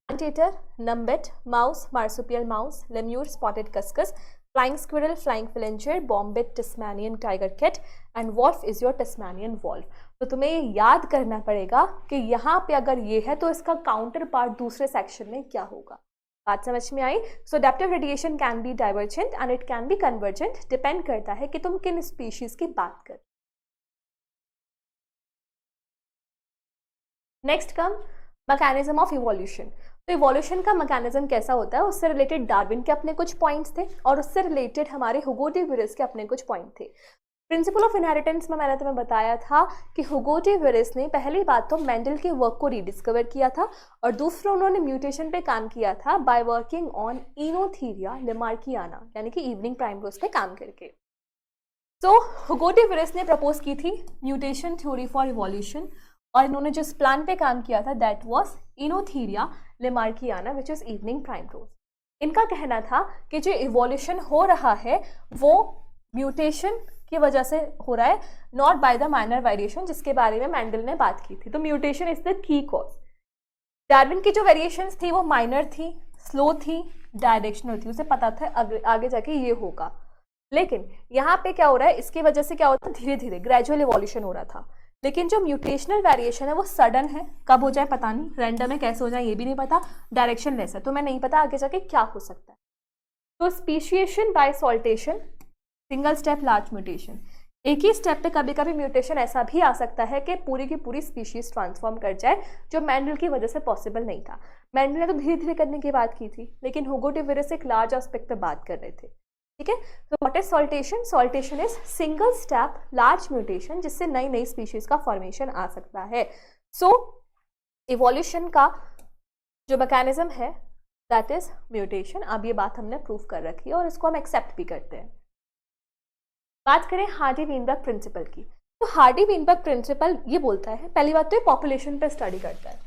anteater, numbat, mouse, marsupial mouse, lemur, spotted cuscus, flying squirrel, flying phalanger, wombat, Tasmanian tiger cat and wolf is your Tasmanian wolf. तो तुम्हें ये याद करना पड़ेगा कि यहाँ पे अगर ये है तो इसका काउंटर पार्ट दूसरे सेक्शन में क्या होगा। बात समझ में आई? So adaptive radiation can be divergent and it can be convergent, depend करता है कि तुम किन स्पीशीज की बात कर। Next come mechanism of evolution. तो इवोल्यूशन का मैकेनिज्म कैसा होता है, उससे रिलेटेड डार्विन के अपने कुछ पॉइंट्स थे और उससे रिलेटेड हमारे हुगो डी विरिस के अपने कुछ पॉइंट थे। प्रिंसिपल ऑफ इनहेरिटेंस में मैंने तुम्हें बताया था कि हुगो डी विरिस ने पहली बात तो मेंडल के वर्क को रीडिस्कवर किया था और दूसरा उन्होंने म्यूटेशन पे काम किया था बाय वर्किंग ऑन इनोथीरिया लेमार्कियाना, यानी कि इवनिंग प्राइमरोज पे काम करके। तो हुगो डी विरिस ने प्रपोज की थी म्यूटेशन थ्योरी फॉर इवोल्यूशन और इन्होंने जिस प्लान पे काम किया था that was Oenothera lamarckiana which is evening primrose. इनका कहना था कि जो इवोल्यूशन हो रहा है वो म्यूटेशन की वजह से हो रहा है, not by the minor variation, जिसके बारे में मेंडल ने बात की थी। तो mutation is the key cause. Darwin की जो वेरिएशंस थी वो माइनर थी, स्लो थी, डायरेक्शनल थी, उसे पता था आगे जाके ये होगा। लेकिन यहाँ पे क्या हो रहा है, इसकी वजह से क्या होता है, धीरे धीरे ग्रेजुअल इवोल्यूशन हो रहा था। लेकिन जो म्यूटेशनल वेरिएशन है वो सडन है, कब हो जाए पता नहीं, रैंडम है, कैसे हो जाए ये भी नहीं पता, डायरेक्शन लेस है, तो मैं नहीं पता आगे जाके क्या हो सकता है। तो speciation by saltation, single step large mutation. एक ही स्टेप पे कभी कभी म्यूटेशन ऐसा भी आ सकता है कि पूरी की पूरी स्पीशीज ट्रांसफॉर्म कर जाए, जो मेंडल की वजह से पॉसिबल नहीं था। मेंडल ने तो धीरे धीरे करने की बात की थी, लेकिन हुगो डी विरिस एक लार्ज एस्पेक्ट पे बात कर रहे थे। ठीक है, तो what is saltation? Saltation is single step large mutation, जिससे नई नई स्पीशीज का फॉर्मेशन आ सकता है। सो इवोल्यूशन का जो मैकेनिज्म है दैट इज म्यूटेशन। अब ये बात हमने प्रूव कर रखी है और इसको हम एक्सेप्ट भी करते हैं। बात करें हार्डी-वीनबर्ग प्रिंसिपल की, तो हार्डी-वीनबर्ग प्रिंसिपल ये बोलता है, पहली बात तो ये पॉपुलेशन पे स्टडी करता है।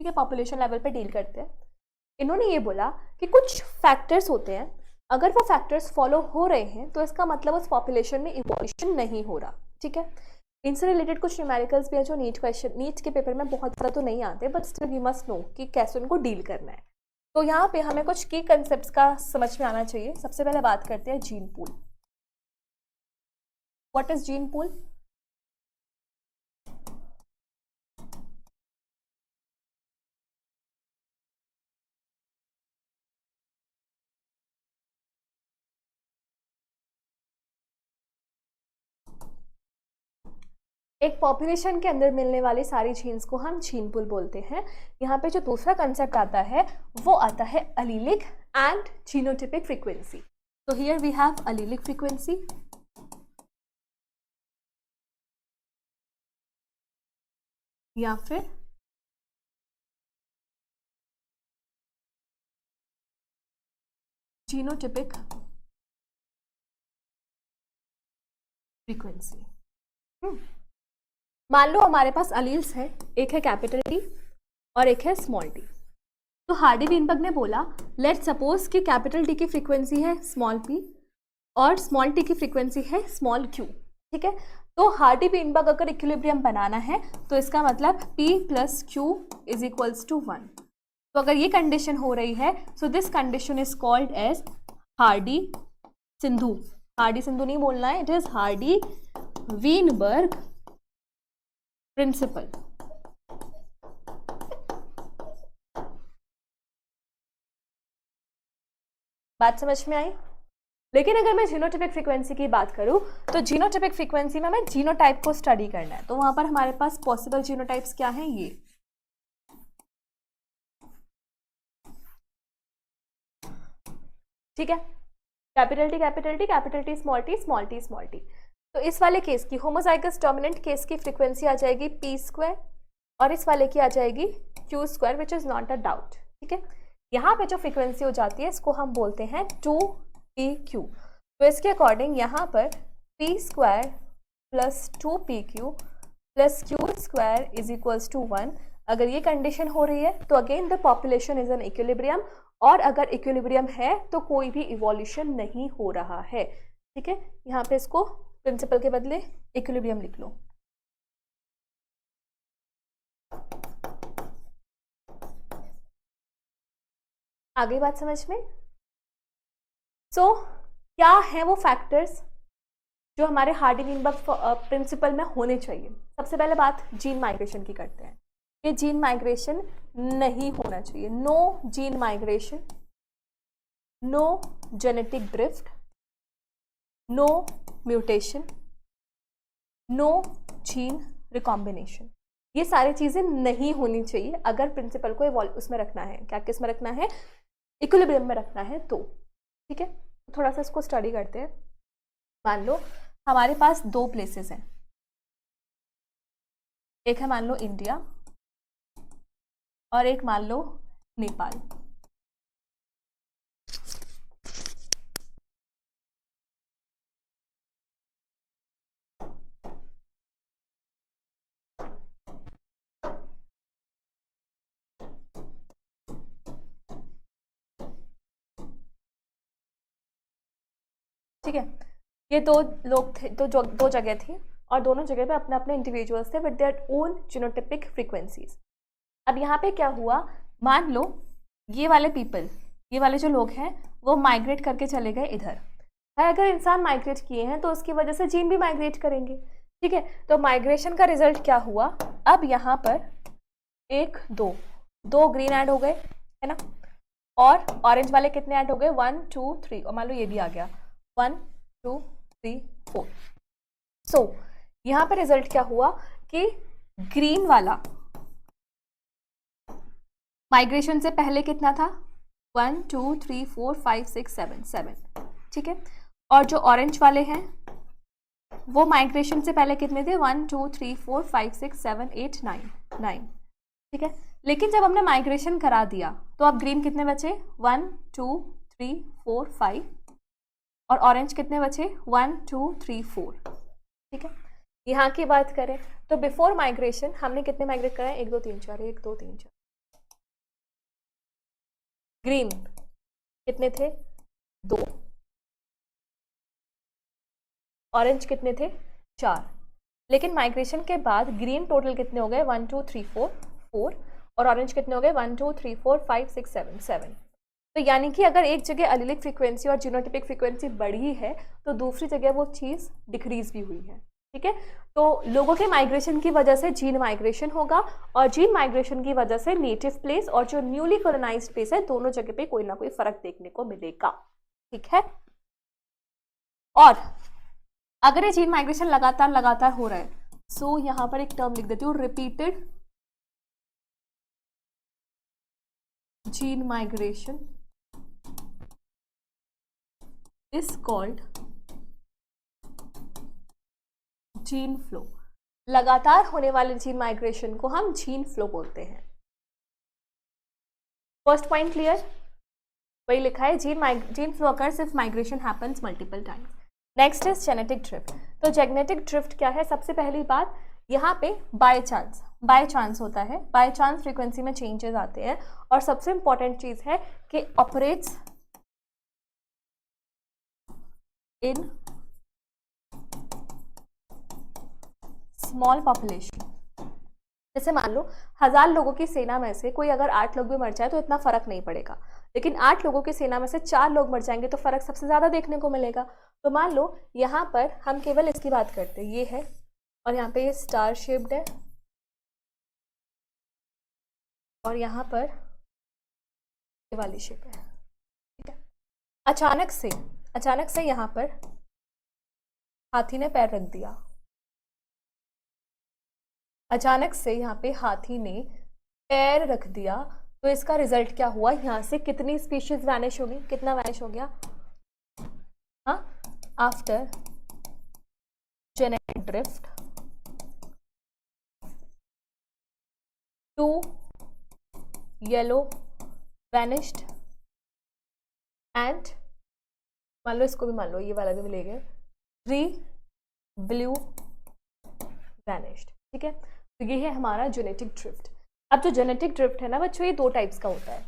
ठीक है, पॉपुलेशन लेवल पे डील करते हैं। इन्होंने ये बोला कि कुछ फैक्टर्स होते हैं, अगर वो फैक्टर्स फॉलो हो रहे हैं तो इसका मतलब उस पॉपुलेशन में इवोल्यूशन नहीं हो रहा। ठीक है, इनसे रिलेटेड कुछ न्यूमेरिकल्स भी है जो नीट के पेपर में बहुत ज़्यादा तो नहीं आते, but still we must know कि कैसे उनको डील करना है। तो यहाँ पे हमें कुछ की कंसेप्ट्स का समझ में आना चाहिए। सबसे पहले बात करते हैं gene pool. What is gene pool? एक पॉपुलेशन के अंदर मिलने वाली सारी जीन्स को हम जीन पूल बोलते हैं। यहाँ पे जो दूसरा कंसेप्ट आता है वो आता है अलीलिक एंड जीनोटिपिक फ्रीक्वेंसी। तो here we have allelic frequency या फिर जीनोटिपिक फ्रीक्वेंसी। मान लो हमारे पास अलील्स है, एक है कैपिटल टी और एक है स्मॉल टी। तो हार्डी-वीनबर्ग ने बोला लेट सपोज कि कैपिटल टी की फ्रीक्वेंसी है स्मॉल पी और स्मॉल टी की फ्रीक्वेंसी है स्मॉल क्यू। ठीक है, तो हार्डी-वीनबर्ग अगर इक्विलिब्रियम बनाना है तो इसका मतलब p plus q is equals to 1। तो अगर ये कंडीशन हो रही है so this condition is called as हार्डी-सिंधु। हार्डी-सिंधु नहीं बोलना है, इट इज हार्डी-वीनबर्ग प्रिंसिपल। बात समझ में आई? लेकिन अगर मैं जीनोटाइपिक फ्रीक्वेंसी की बात करूं तो जीनोटाइपिक फ्रीक्वेंसी में हमें जीनोटाइप को स्टडी करना है। तो वहां पर हमारे पास पॉसिबल जीनोटाइप्स क्या हैं, ये ठीक है, capital T capital T capital T small T small T small T. तो इस वाले केस की होमोजाइगस डोमिनेंट केस की फ्रीक्वेंसी आ जाएगी पी स्क्वायर और इस वाले की आ जाएगी Q square which is not a doubt. ठीक है, यहाँ पे जो फ्रीक्वेंसी हो जाती है इसको हम बोलते हैं 2pq। तो इसके अकॉर्डिंग यहाँ पर p square plus 2pq plus q square is equals to 1। अगर ये कंडीशन हो रही है तो again the population is an equilibrium, और अगर इक्विलिब्रियम है तो कोई भी इवोल्यूशन नहीं हो रहा है। ठीक है, यहाँ पे इसको प्रिंसिपल के बदले इक्विलिब्रियम लिख लो। आगे बात समझ में? सो क्या है वो फैक्टर्स जो हमारे हार्डी-वीनबर्ग प्रिंसिपल में होने चाहिए? सबसे पहले बात जीन माइग्रेशन की करते हैं। ये जीन माइग्रेशन नहीं होना चाहिए। No gene migration, no genetic drift, no mutation, no gene recombination. ये सारी चीज़ें नहीं होनी चाहिए अगर प्रिंसिपल को उसमें रखना है, क्या किस में रखना है, इक्विलिब्रियम में रखना है तो। ठीक है, थोड़ा सा इसको स्टडी करते हैं। मान लो हमारे पास दो प्लेसेस हैं, एक है मान लो इंडिया और एक मान लो नेपाल। ठीक है, ये दो लोग थे, दो जगह थी और दोनों जगह पे अपने अपने इंडिविजुअल्स थे with their own genotypic frequencies. अब यहाँ पे क्या हुआ, मान लो ये वाले पीपल, ये वाले जो लोग हैं वो माइग्रेट करके चले गए इधर। अगर इंसान माइग्रेट किए हैं तो उसकी वजह से जीन भी माइग्रेट करेंगे। ठीक है, तो माइग्रेशन का रिजल्ट क्या हुआ, अब यहाँ पर एक दो ग्रीन ऐड हो गए, है ना, और ऑरेंज वाले कितने ऐड हो गए, 1 2 3, और मान लो ये भी आ गया 1 2 3 4। सो यहाँ पर रिजल्ट क्या हुआ कि ग्रीन वाला माइग्रेशन से पहले कितना था, 1 2 3 4 5 6 7 7। ठीक है, और जो ऑरेंज वाले हैं वो माइग्रेशन से पहले कितने थे, 1 2 3 4 5 6 7 8 9। ठीक है, लेकिन जब हमने माइग्रेशन करा दिया तो अब ग्रीन कितने बचे, 1 2 3 4 5, और ऑरेंज कितने बचे, 1 2 3 4। ठीक है, यहाँ की बात करें तो बिफोर माइग्रेशन हमने कितने माइग्रेट कराए, 1 2 3 4, 1 2 3 4। ग्रीन कितने थे, 2, ऑरेंज कितने थे, 4। लेकिन माइग्रेशन के बाद ग्रीन टोटल कितने हो गए, 1 2 3 4 4, और ऑरेंज कितने हो गए, 1 2 3 4 5 6 7 7। तो यानी कि अगर एक जगह एलिलिक फ्रीक्वेंसी और जीनोटिपिक फ्रीक्वेंसी बढ़ी है तो दूसरी जगह वो चीज़ डिक्रीज भी हुई है। ठीक है, तो लोगों के माइग्रेशन की वजह से जीन माइग्रेशन होगा और जीन माइग्रेशन की वजह से नेटिव प्लेस और जो न्यूली कॉलोनाइज्ड प्लेस है दोनों जगह पे कोई ना कोई फर्क देखने को मिलेगा। ठीक है, और अगर ये जीन माइग्रेशन लगातार हो रहा है, सो यहाँ पर एक टर्म लिख देती हूँ, repeated gene migration is called gene flow. लगातार होने वाले जीन माइग्रेशन को हम जीन फ्लो बोलते हैं। फर्स्ट पॉइंट क्लियर, वही लिखा है, gene flow occurs if migration happens multiple times. Next is genetic drift. तो जेनेटिक ड्रिफ्ट क्या है, सबसे पहली बात यहाँ पे बाय चांस होता है, बाय चांस फ्रीक्वेंसी में चेंजेस आते हैं, और सबसे इंपॉर्टेंट चीज है कि ऑपरेट्स इन स्मॉल पॉपुलेशन। जैसे मान लो 1000 लोगों की सेना में से कोई अगर 8 लोग भी मर जाए तो इतना फर्क नहीं पड़ेगा, लेकिन 8 लोगों की सेना में से 4 लोग मर जाएंगे तो फर्क सबसे ज्यादा देखने को मिलेगा। तो मान लो यहाँ पर हम केवल इसकी बात करते हैं, ये है और यहाँ पे ये स्टार शेप्ड है और यहाँ पर ये वाली शेप है। ठीक है, अचानक से यहाँ पर हाथी ने पैर रख दिया, अचानक से यहाँ पे हाथी ने पैर रख दिया, तो इसका रिजल्ट क्या हुआ, यहाँ से कितनी स्पीशीज वैनिश होगी, कितना वैनिश हो गया, हाँ, after genetic drift 2 yellow vanished and मान लो इसको भी मान लो, ये वाला भी ले गए, 3 ब्लू वैनिश्ड। ठीक है, तो ये है हमारा जेनेटिक ड्रिफ्ट। अब जो जेनेटिक ड्रिफ्ट है ना बच्चों, ये 2 टाइप्स का होता है।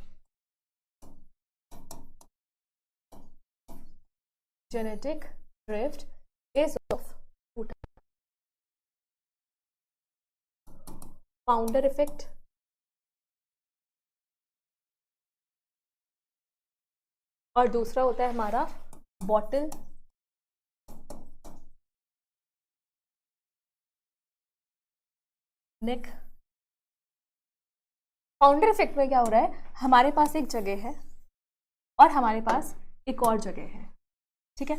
Genetic drift is of founder effect और दूसरा होता है हमारा बॉटल नेक। फाउंडर इफेक्ट में क्या हो रहा है, हमारे पास एक जगह है और हमारे पास एक और जगह है। ठीक है,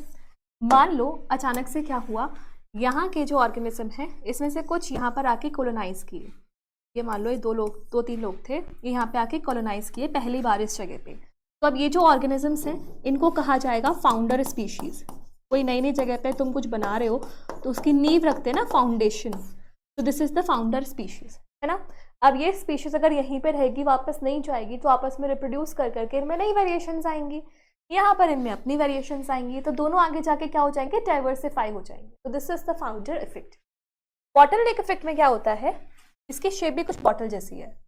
मान लो अचानक से क्या हुआ यहाँ के जो ऑर्गेनिज्म हैं इसमें से कुछ यहाँ पर आके कॉलोनाइज किए। ये मान लो ये दो तीन लोग थे, ये यहाँ पे आके कॉलोनाइज किए पहली बार इस जगह पे। तो अब ये जो ऑर्गेनिजम्स हैं इनको कहा जाएगा फाउंडर स्पीशीज। कोई नई नई जगह पे तुम कुछ बना रहे हो तो उसकी नींव रखते हैं ना, फाउंडेशन। तो this is the founder species, है ना। अब ये स्पीशीज अगर यहीं पे रहेगी, वापस नहीं जाएगी, तो आपस में रिप्रोड्यूस कर करके इनमें नई वेरिएशंस आएंगी, यहाँ पर इनमें अपनी वेरिएशंस आएंगी, तो दोनों आगे जाके क्या हो जाएंगे, डाइवर्सिफाई हो जाएंगे। तो this is the founder effect. Bottle neck effect में क्या होता है, इसकी शेप भी कुछ बॉटल जैसी है।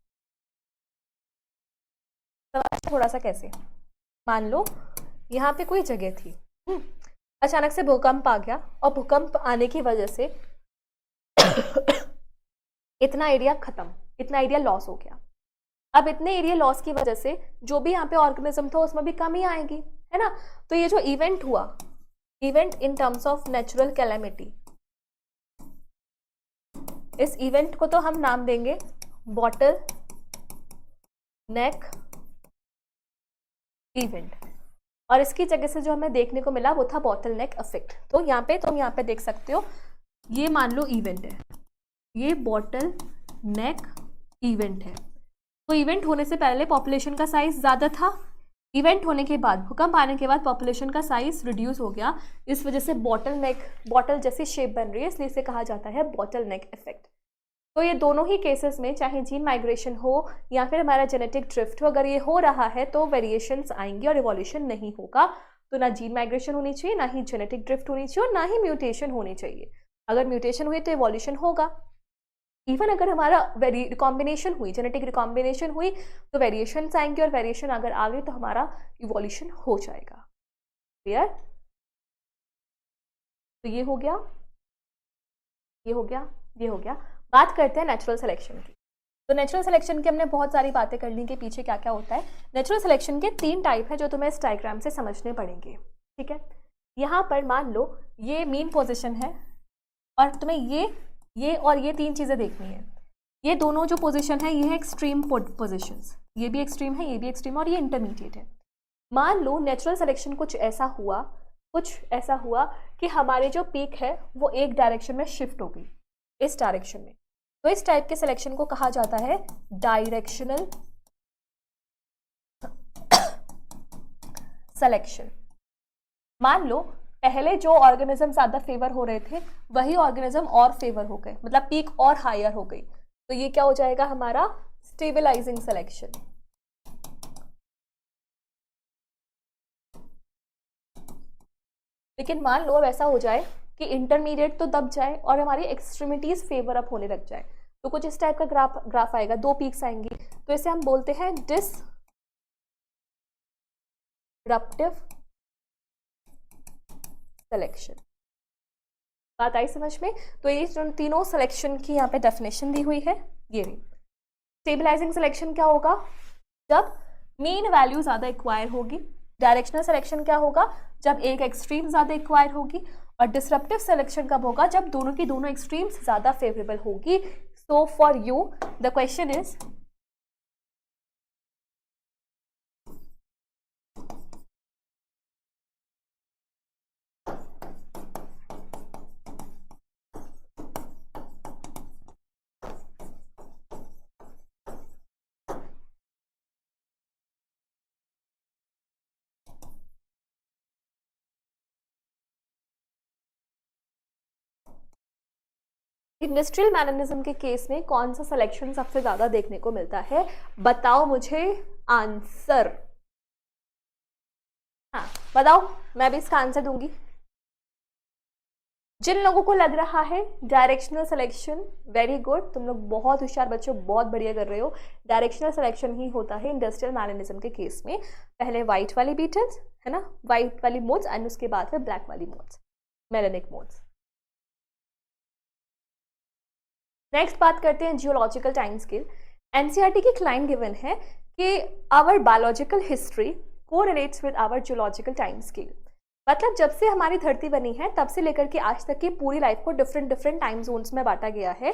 थोड़ा सा कैसे, मान लो यहाँ पे कोई जगह थी, अचानक से भूकंप आ गया, और भूकंप आने की वजह से इतना एरिया खत्म, इतना एरिया लॉस हो गया। अब इतने एरिया लॉस की वजह से जो भी यहाँ पे ऑर्गेनिज्म था उसमें भी कमी आएगी, है ना। तो ये जो इवेंट हुआ, event in terms of natural calamity, इस इवेंट को तो हम नाम देंगे बॉटल नेक इवेंट, और इसकी जगह से जो हमें देखने को मिला वो था बॉटल नेक इफेक्ट। तो यहाँ पे तुम यहाँ पे देख सकते हो, ये मान लो इवेंट है, ये बॉटल नेक इवेंट है। तो इवेंट होने से पहले पॉपुलेशन का साइज ज़्यादा था, इवेंट होने के बाद, भूकंप आने के बाद पॉपुलेशन का साइज रिड्यूस हो गया, इस वजह से बॉटल नेक, बॉटल जैसी शेप बन रही है, इसलिए इसे कहा जाता है बॉटल नेक इफेक्ट। तो ये दोनों ही केसेस में, चाहे जीन माइग्रेशन हो या फिर हमारा जेनेटिक ड्रिफ्ट हो, अगर ये हो रहा है तो वेरिएशंस आएंगी और इवोल्यूशन नहीं होगा। तो ना जीन माइग्रेशन होनी चाहिए, ना ही जेनेटिक ड्रिफ्ट होनी चाहिए, और ना ही म्यूटेशन होनी चाहिए। अगर म्यूटेशन हुई तो इवोल्यूशन होगा, इवन अगर हमारा रिकॉम्बिनेशन हुई, जेनेटिक रिकॉम्बिनेशन हुई, तो वेरिएशंस आएंगे, और वेरिएशन अगर आ गई तो हमारा इवोल्यूशन हो जाएगा। क्लियर। तो ये हो गया, ये हो गया, ये हो गया। बात करते हैं नेचुरल सिलेक्शन की। तो नेचुरल सिलेक्शन की हमने बहुत सारी बातें कर ली कि पीछे क्या क्या होता है। नेचुरल सिलेक्शन के 3 टाइप है जो तुम्हें इस डायग्राम से समझने पड़ेंगे, ठीक है। यहाँ पर मान लो ये मीन पोजीशन है, और तुम्हें ये और ये 3 चीज़ें देखनी है। ये दोनों जो पोजीशन है ये है एक्सट्रीम पोजीशंस, ये भी एक्सट्रीम है, ये भी एक्सट्रीम, और ये इंटरमीडिएट है। मान लो नेचुरल सिलेक्शन कुछ ऐसा हुआ कि हमारे जो पीक है वो एक डायरेक्शन में शिफ्ट हो गई, इस डायरेक्शन में। तो इस टाइप के सिलेक्शन को कहा जाता है डायरेक्शनल सिलेक्शन। मान लो पहले जो ऑर्गेनिज्म ज्यादा फेवर हो रहे थे वही ऑर्गेनिज्म और फेवर हो गए, मतलब पीक और हायर हो गई, तो ये क्या हो जाएगा हमारा स्टेबलाइजिंग सिलेक्शन। लेकिन मान लो अब ऐसा हो जाए कि इंटरमीडिएट तो दब जाए और हमारी एक्सट्रीमिटीज फेवर अप होने लग जाए, तो कुछ इस टाइप का ग्राफ आएगा, 2 पीक्स आएंगी, तो इसे हम बोलते हैं डिसरप्टिव सिलेक्शन। बात आई समझ में। तो ये तीनों सिलेक्शन की यहाँ पे डेफिनेशन दी हुई है। ये भी स्टेबलाइजिंग सिलेक्शन क्या होगा, जब मीन वैल्यू ज्यादा एक्वायर होगी। डायरेक्शनल सिलेक्शन क्या होगा, जब एक एक्सट्रीम ज्यादा एक्वायर होगी। और डिसरप्टिव सिलेक्शन कब होगा, जब दोनों की दोनों एक्सट्रीम्स ज्यादा फेवरेबल होगी। So for you the question is, industrial mannerism के केस में कौन सा सिलेक्शन सबसे ज्यादा देखने को मिलता है, बताओ मुझे आंसर। हाँ बताओ, मैं भी इसका आंसर दूंगी। जिन लोगों को लग रहा है डायरेक्शनल सिलेक्शन, वेरी गुड, तुम लोग बहुत होशियार बच्चों, बहुत बढ़िया कर रहे हो। डायरेक्शनल सिलेक्शन ही होता है इंडस्ट्रियल मैनरिज्म के केस में। पहले व्हाइट वाली बीटल्स, है ना, व्हाइट वाली मोड्स, एंड उसके बाद फिर ब्लैक वाली मोड्स, मेलेनिक मोड्स। नेक्स्ट बात करते हैं जियोलॉजिकल टाइम स्केल। एनसीईआरटी की क्लाइम गिवन है कि our biological history correlates with our geological time scale. मतलब जब से हमारी धरती बनी है तब से लेकर के आज तक की पूरी लाइफ को डिफरेंट डिफरेंट टाइम जोन्स में बांटा गया है,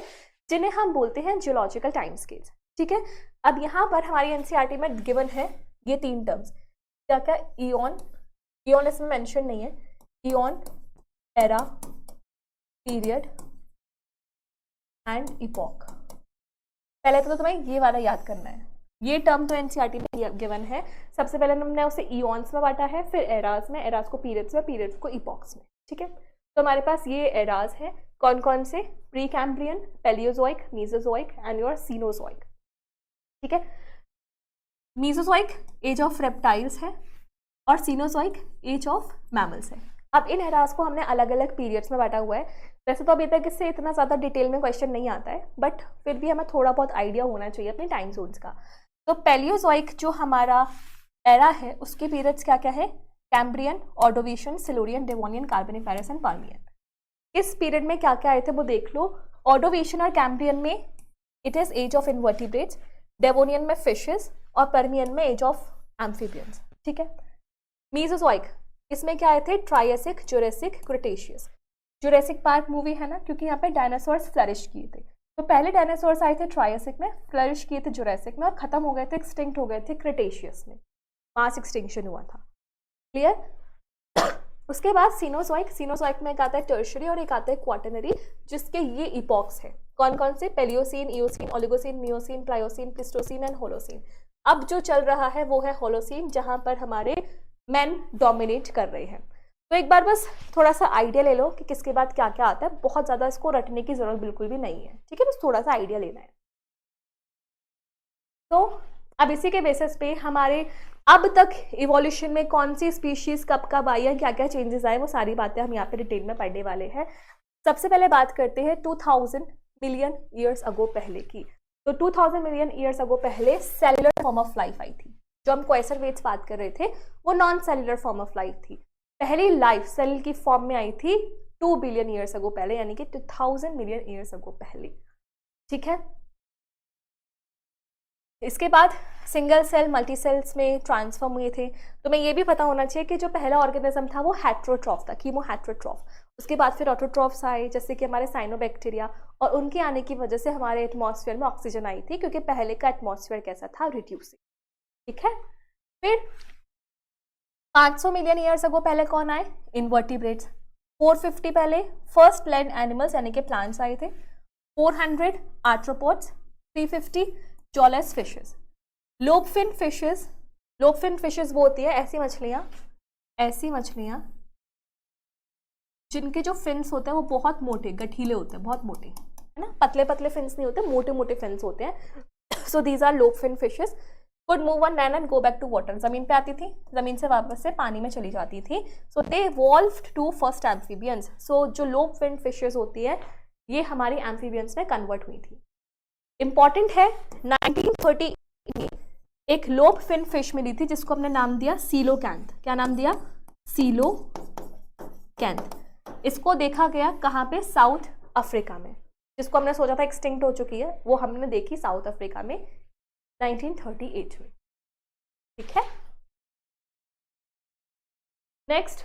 जिन्हें हम बोलते हैं जियोलॉजिकल टाइम स्केल्स, ठीक है। अब यहाँ पर हमारी एनसीईआरटी में गिवन है ये 3 टर्म्स, क्या क्या, ईऑन, ईऑन इसमें मेंशन नहीं है, Eon, era period and epoch. पहले तो तुम्हें ये वाला याद करना है, ये टर्म तो एनसीईआरटी में गिवन है। सबसे पहले हमने उसे इयॉन्स में बांटा है, फिर एराज में, एराज को पीरियड्स में, पीरियड्स को इपॉक्स में, ठीक है। तो हमारे पास ये एराज है, कौन कौन से, pre Cambrian, Paleozoic, Mesozoic and your Cenozoic, ठीक है। मीजोजोइक एज ऑफ रेप्टाइल्स है और सीनोजोइक एज ऑफ मैमल्स है। अब इन एराज को हमने अलग अलग पीरियड्स में बांटा हुआ है। वैसे तो अभी तक इससे इतना ज़्यादा डिटेल में क्वेश्चन नहीं आता है, बट फिर भी हमें थोड़ा बहुत आइडिया होना चाहिए अपने टाइम जोन्स का। तो पेलियोजोइक जो हमारा एरा है उसके पीरियड्स क्या क्या है, Cambrian, Ordovician, Silurian, Devonian, Carboniferous and Permian. इस पीरियड में क्या क्या आए थे वो देख लो। ऑर्डोविशियन और कैम्ब्रियन में it is age of invertebrates, Devonian में फिशेस और पर्मियन में एज ऑफ एम्फीबियंस, ठीक है। मीजोजोइक इसमें क्या आए थे, Triassic, Jurassic, Cretaceous. Jurassic park movie है ना, क्योंकि यहाँ पे डायनासोर्स फ्लरिश किए थे। तो पहले डायनासोर्स आए थे ट्रायसिक में, फ्लरिश किए थे जुरेसिक में और खत्म हो गए थे, एक्सटिंक्ट हो गए थे क्रिटेशियस में, मास एक्सटिंक्शन हुआ था, क्लियर। उसके बाद सीनोजोइक, सीनोजोइक में एक आता है टर्शरी और एक आता है क्वाटरनरी, जिसके ये इपॉक्स है, कौन कौन से, Palaeocene, Eocene, Oligocene, Miocene, Pliocene, Pleistocene and Holocene. अब जो चल रहा है वो है होलोसीन, जहां पर हमारे मेन डोमिनेट कर रहे हैं। तो एक बार बस थोड़ा सा आइडिया ले लो कि किसके बाद क्या क्या आता है, बहुत ज़्यादा इसको रटने की जरूरत बिल्कुल भी नहीं है, ठीक है, बस थोड़ा सा आइडिया लेना है। तो अब इसी के बेसिस पे हमारे अब तक इवोल्यूशन में कौन सी स्पीशीज कब कब आई है, क्या क्या चेंजेस आए, वो सारी बातें हम यहाँ पे डिटेल में पढ़ने वाले हैं। सबसे पहले बात करते हैं 2000 मिलियन ईयर्स अगो पहले की। तो 2000 मिलियन ईयर्स अगो पहले cellular form of life I थी। जो हम क्वेसरवेट्स बात कर रहे थे वो non cellular form of life थी। पहली लाइफ सेल की फॉर्म में आई थी 2 बिलियन ईयर्स अगो पहले, यानी कि 2000 मिलियन ईयर्स अगो पहले, ठीक है। इसके बाद सिंगल सेल मल्टी सेल्स में ट्रांसफॉर्म हुए थे। तो मैं ये भी पता होना चाहिए कि जो पहला ऑर्गेनिज्म था वो हेट्रोट्रॉफ था, कीमो हेट्रोट्रॉफ। उसके बाद फिर ऑटोट्रॉफ्स आए, जैसे कि हमारे साइनोबैक्टीरिया, और उनके आने की वजह से हमारे एटमॉस्फेयर में ऑक्सीजन आई थी, क्योंकि पहले का एटमॉस्फेयर कैसा था, रिड्यूसिंग, ठीक है। फिर 500 मिलियन ईयर्स अगो पहले कौन आए, इन्वर्टिब्रेट्स। 450 पहले फर्स्ट लैंड एनिमल्स यानी कि प्लांट्स आए थे। 400 arthropods, 350 jawless fishes. Lobefin fishes, lobefin fishes वो होती है ऐसी मछलियाँ जिनके जो फिन्स होते हैं वो बहुत मोटे गठीले होते हैं, बहुत मोटे, है ना, पतले पतले फिन्स नहीं होते, मोटे मोटे फिन्स होते हैं। So these are lobefin fishes. Could move on land and go back to water, जमीन पे आती थी, जमीन से वापस से पानी में चली जाती थी। सो दे इवॉल्व्ड टू फर्स्ट एम्फीबियंस। सो जो लोबफिन फिशेस होती है ये हमारी एम्फीबियंस में कन्वर्ट हुई थी। इंपॉर्टेंट है, 1930 में एक लोबफिन फिश मिली थी जिसको हमने नाम दिया सीलोकैंथ। क्या नाम दिया, सीलोकैंथ। इसको देखा गया कहाँ पे, साउथ अफ्रीका में। जिसको हमने सोचा था एक्सटिंक्ट हो चुकी है वो हमने देखी साउथ अफ्रीका में 1938 में, ठीक है। नेक्स्ट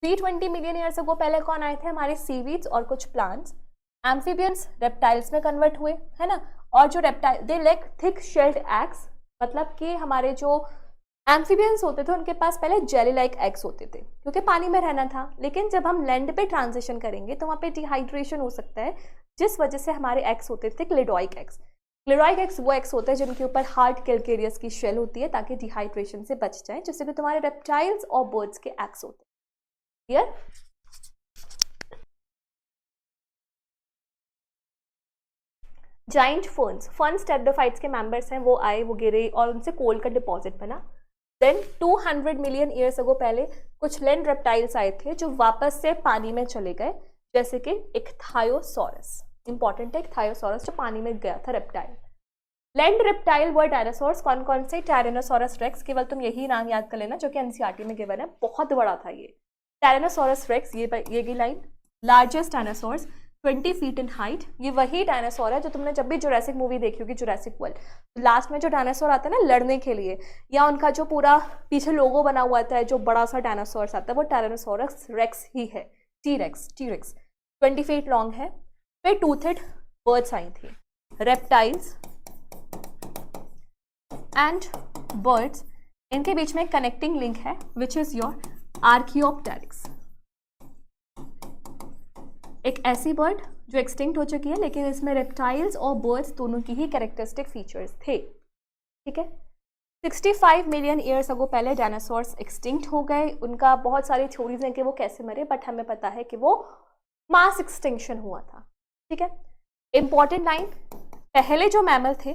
320 मिलियन ईयर्स अगो पहले कौन आए थे, हमारे सीवीड्स और कुछ प्लांट्स। एम्फीबियंस रेप्टाइल्स में कन्वर्ट हुए, है ना। और जो reptile they like thick shelled eggs, मतलब कि हमारे जो एम्फीबियंस होते थे उनके पास पहले जेली लाइक एग्स होते थे, क्योंकि पानी में रहना था। लेकिन जब हम लैंड पे ट्रांजिशन करेंगे तो वहाँ पे डिहाइड्रेशन हो सकता है, जिस वजह से हमारे एग्स होते थे क्लिडोइक एग्स। क्लिडोइक एग्स वो एग्स होते हैं जिनके ऊपर हार्ड कैलकेरियस की शेल होती है ताकि डिहाइड्रेशन से बच जाए, जिससे कि तुम्हारे रेप्टाइल्स और बर्ड्स के एग्स होते हैं, clear. Giant ferns, ferns pteridophytes के मेंबर्स हैं, वो आए, वो गिरे और उनसे कोल का डिपॉजिट बना। देन 200 मिलियन ईयर्स अगो पहले कुछ लैंड रेप्टाइल्स आए थे जो वापस से पानी में चले गए, जैसे कि इक्थायोसॉरस। इंपॉर्टेंट है, इक्थायोसॉरस जो पानी में गया था रेप्टाइल। लैंड रेप्टाइल व डायनासोर्स कौन कौन से, टायरेनोसोरस रेक्स, केवल तुम यही नाम याद कर लेना जो कि एनसीईआरटी में गिवन है, बहुत बड़ा था ये। टायरेनोसोरस रेक्स, ये line, largest dinosaurs 20 feet in height. ये वही डायनासोर है जो तुमने जब भी जुरासिक मूवी देखी होगी, जुरासिक वर्ल्ड, लास्ट में जो डायनासोर आता है ना लड़ने के लिए, या उनका जो पूरा पीछे लोगो बना हुआ था, जो बड़ा सा डायनासोर आता है वो टायरेनोसोरस रेक्स ही है, टीरेक्स 20 फीट लॉन्ग है। फिर टूथेड बर्ड्स आई थी, रेप्टाइल्स एंड बर्ड्स, इनके बीच में कनेक्टिंग लिंक है विच इज योर आर्कियोप्टेरिक्स। एक ऐसी बर्ड जो एक्सटिंक्ट हो चुकी है, लेकिन इसमें रेप्टाइल्स और बर्ड्स दोनों की ही कैरेक्टरिस्टिक फीचर्स थे। ठीक है, 65 मिलियन ईयर्स अगो पहले डायनासोर्स एक्सटिंक्ट हो गए। उनका बहुत सारी थ्योरीज हैं कि वो कैसे मरे, बट हमें पता है कि वो मास एक्सटिंक्शन हुआ था। ठीक है, इंपॉर्टेंट लाइन, पहले जो मैमल थे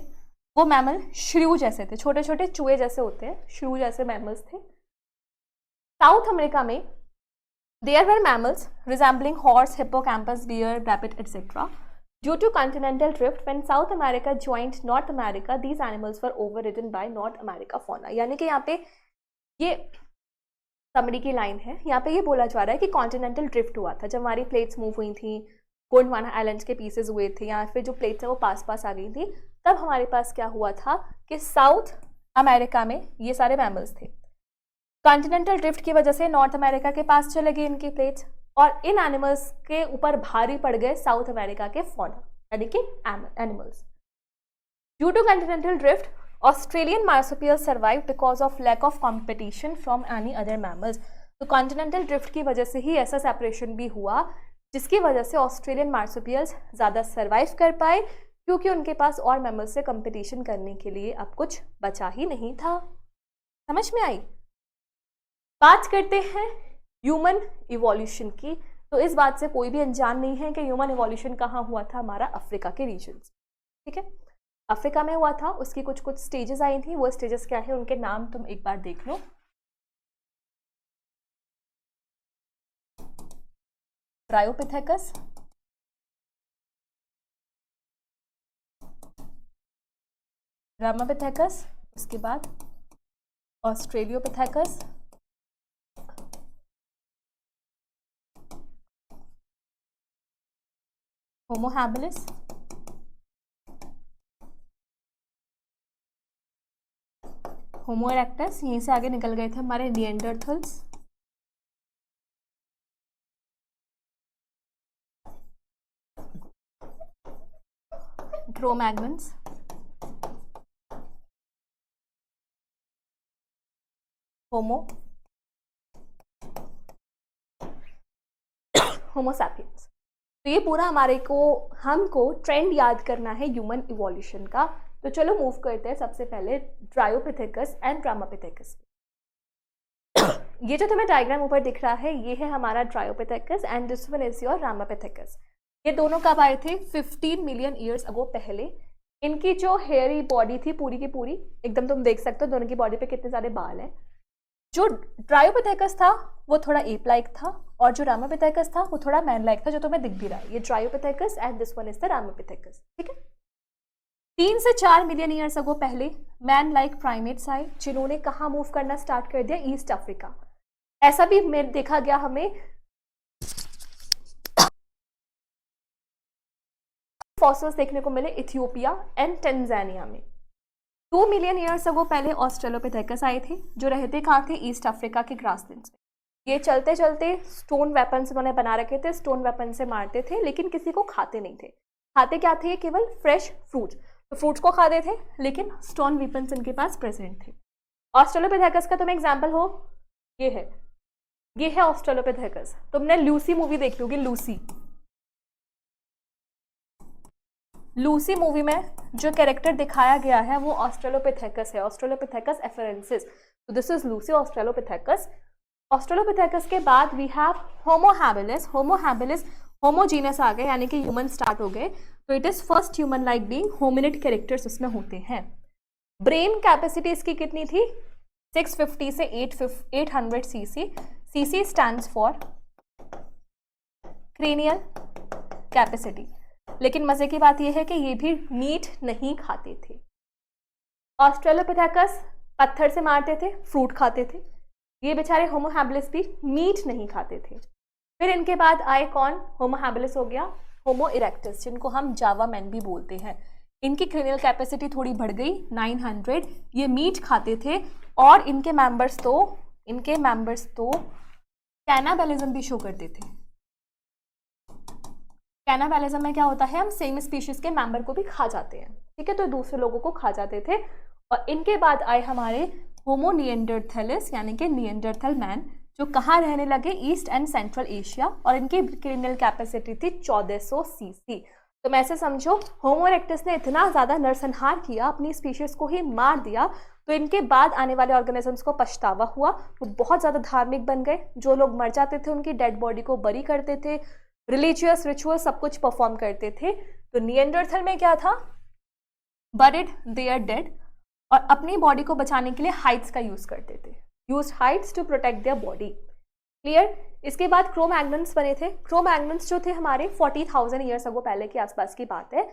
वो मैमल श्रू जैसे थे, छोटे छोटे चूहे जैसे होते हैं, श्रू जैसे मैमल्स थे। साउथ अमेरिका में there were mammals resembling horse, hippocampus, bear, rabbit etcetera. Due to continental drift, when South America joined North America, these animals were overridden by North America fauna। यानी कि यहाँ पे ये समरी की line है, यहाँ पे ये बोला जा रहा है कि कॉन्टिनेंटल ड्रिफ्ट हुआ था, जब हमारी प्लेट्स मूव हुई थी, गोंडवाना आइलैंड्स के पीसेज हुए थे, या फिर जो प्लेट्स है वो पास पास आ गई थी, तब हमारे पास क्या हुआ था कि साउथ अमेरिका में ये सारे मैमल्स थे। कॉन्टिनेंटल ड्रिफ्ट की वजह से नॉर्थ अमेरिका के पास चले गए इनकी प्लेट्स, और इन एनिमल्स के ऊपर भारी पड़ गए साउथ अमेरिका के फौना, यानी कि animals. Due to continental drift, Australian marsupials survive because of lack of competition from any other mammals. तो कॉन्टिनेंटल ड्रिफ्ट की वजह से ही ऐसा सेपरेशन भी हुआ, जिसकी वजह से ऑस्ट्रेलियन मार्सुपियल्स ज़्यादा सर्वाइव कर पाए, क्योंकि उनके पास और मैमल्स से कंपटीशन करने के लिए अब कुछ बचा ही नहीं था। समझ में आई? बात करते हैं ह्यूमन इवोल्यूशन की। तो इस बात से कोई भी अनजान नहीं है कि ह्यूमन इवोल्यूशन कहाँ हुआ था, हमारा अफ्रीका के रीजन। ठीक है, अफ्रीका में हुआ था। उसकी कुछ कुछ स्टेजेस आई थी, वो स्टेजेस क्या है, उनके नाम तुम एक बार देख लो। ट्रायोपिथेकस, रामापिथेकस, उसके बाद ऑस्ट्रेलियोपिथेकस, होमो हैबिलिस, होमो इरेक्टस, यहीं से आगे निकल गए थे हमारे निएंडरथल्स, क्रो-मैग्नन्स, होमो सैपियंस। तो ये पूरा हमको ट्रेंड याद करना है ह्यूमन इवोल्यूशन का। तो चलो मूव करते हैं सबसे पहले ट्रायोपिथेकस एंड रामापिथेकस। ये जो तुम्हें डायग्राम ऊपर दिख रहा है, ये है हमारा Dryopithecus and this one is your Ramapithecus. ये दोनों कब आए थे? 15 मिलियन ईयर्स अगो पहले। इनकी जो हेयरी बॉडी थी पूरी की पूरी, एकदम तुम देख सकते हो दोनों की बॉडी पे कितने सारे बाल हैं। जो ट्रायोपिथेकस था वो थोड़ा एप लाइक था, और जो रामापिथेकस था वो थोड़ा मैन लाइक था, जो तुम्हें दिख भी रहा है। ये Dryopithecus and this one is the Ramapithecus. ठीक है, 3 से 4 मिलियन ईयर्स अगो पहले मैन लाइक प्राइमेट्स आए, जिन्होंने कहाँ मूव करना स्टार्ट कर दिया? East Africa. ऐसा भी देखा गया हमें फॉसिल्स देखने को मिले इथियोपिया एंड टेंजानिया में। 2 मिलियन ईयर्स अगो पहले ऑस्ट्रेलोपिथेकस आए थे, जो रहते कहाँ थे? ईस्ट अफ्रीका के ग्रासलैंड्स में। ये चलते चलते स्टोन वेपन्स उन्होंने बना रखे थे, स्टोन वेपन से मारते थे, लेकिन किसी को खाते नहीं थे। खाते क्या थे? केवल फ्रेश फ्रूट। तो फ्रूट्स को खाते थे, लेकिन स्टोन वेपन्स इनके पास प्रेजेंट थे। ऑस्ट्रेलोपिथेकस का तुम्हें एग्जाम्पल हो, ये है ऑस्ट्रेलोपिथेकस। तुमने लूसी मूवी देख लोगी, लूसी मूवी में जो कैरेक्टर दिखाया गया है वो ऑस्ट्रेलोपिथेकस है, ऑस्ट्रेलोपिथेकस एफरेंसिस। तो this is Lucy Australopithecus. Australopithecus के बाद we have Homo habilis. Homo habilis Homo genus आ गए, यानी कि ह्यूमन स्टार्ट हो गए। तो it is first human like being, hominid characters उसमें होते हैं। ब्रेन कैपेसिटी इसकी कितनी थी? 650 से 800 CC. CC stands for cranial capacity. लेकिन मजे की बात यह है कि ये भी मीट नहीं खाते थे। ऑस्ट्रेलोपिथेकस पत्थर से मारते थे, फ्रूट खाते थे। ये बेचारे होमो हैबिलिस भी मीट नहीं खाते थे। फिर इनके बाद आए कौन? होमो हैबिलिस हो गया, होमो इरेक्टस, जिनको हम जावा मैन भी बोलते हैं। इनकी क्रेनियल कैपेसिटी थोड़ी बढ़ गई, 900। ये मीट खाते थे, और इनके मेंबर्स तो कैनाबलिज्म भी शो करते थे। कैनाबलिज्म में क्या होता है? हम सेम स्पीशीज के मेंबर को भी खा जाते हैं। ठीक है, तो दूसरे लोगों को खा जाते थे। और इनके बाद आए हमारे होमो निएंडरथैलिस, यानी कि निएंडरथल मैन, जो कहाँ रहने लगे, ईस्ट एंड सेंट्रल एशिया, और इनकी क्रिमिनल कैपेसिटी थी 1400 सीसी। तो मैं ऐसे समझो होमो इरेक्टस ने इतना ज़्यादा नरसंहार किया, अपनी स्पीशीज़ को ही मार दिया, तो इनके बाद आने वाले ऑर्गेनिजम्स को पछतावा हुआ। वो बहुत ज़्यादा धार्मिक बन गए, जो लोग मर जाते थे उनकी डेड बॉडी को बरी करते थे, रिलीजियस रिचुअल सब कुछ परफॉर्म करते थे। तो निएंडरथल में क्या था, बरिड देयर डेड, और अपनी बॉडी को बचाने के लिए हाइट्स का यूज़ करते थे, use hides to protect their body. Clear. इसके बाद क्रो-मैग्नन्स बने थे। क्रो-मैग्नन्स जो थे हमारे 40,000 ईयर्स अगो पहले के आसपास की बात है।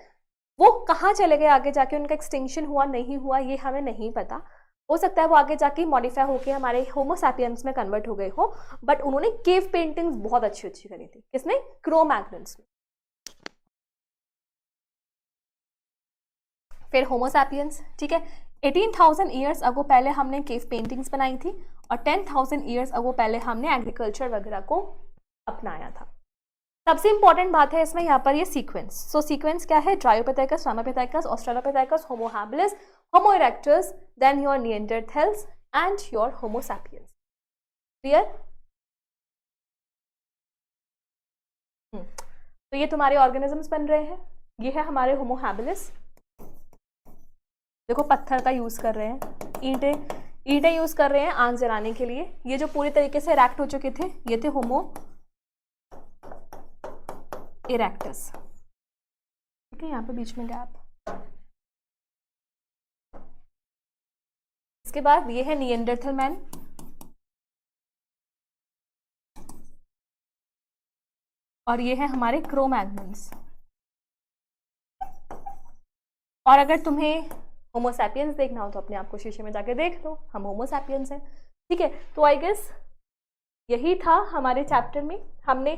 वो कहाँ चले गए आगे जाके, उनका एक्सटिंक्शन हुआ नहीं हुआ ये हमें नहीं पता। हो सकता है वो आगे जाके मॉडिफाई होके हमारे होमो सैपियंस में कन्वर्ट हो गए हो, बट उन्होंने केव पेंटिंग्स बहुत अच्छी अच्छी करी थी। किसने? क्रो-मैग्नन्स में। फिर होमो सैपियंस, ठीक है। 18,000 ईयर्स अगो पहले हमने केव पेंटिंग्स बनाई थी, और 10,000 ईयर्स अगो पहले हमने एग्रीकल्चर वगैरह को अपनाया था। सबसे इंपॉर्टेंट बात है इसमें यहाँ पर ये सीक्वेंस। सो सीक्वेंस क्या है? Dryopithecus, Ramapithecus, Australopithecus, Homo habilis, Homo erectus, then your Neanderthals and your Homo sapiens. Clear? तो ये तुम्हारे ऑर्गेनिजम्स बन रहे हैं। ये है हमारे होमो हैबिलिस, देखो पत्थर का यूज कर रहे हैं, ईंटें यूज कर रहे हैं आग जलाने के लिए। ये जो पूरी तरीके से इरेक्ट हो चुके थे ये थे होमो इरेक्टस, ठीक है। यहाँ पे बीच में गैप। इसके बाद ये है निएंडरथल मैन, और ये है हमारे क्रो-मैग्नन्स। और अगर तुम्हें होमो सैपियंस देखना हो तो अपने आप को शीशे में जाके देख लो, हम होमो सैपियंस हैं, ठीक है। तो आई गेस यही था हमारे चैप्टर में। हमने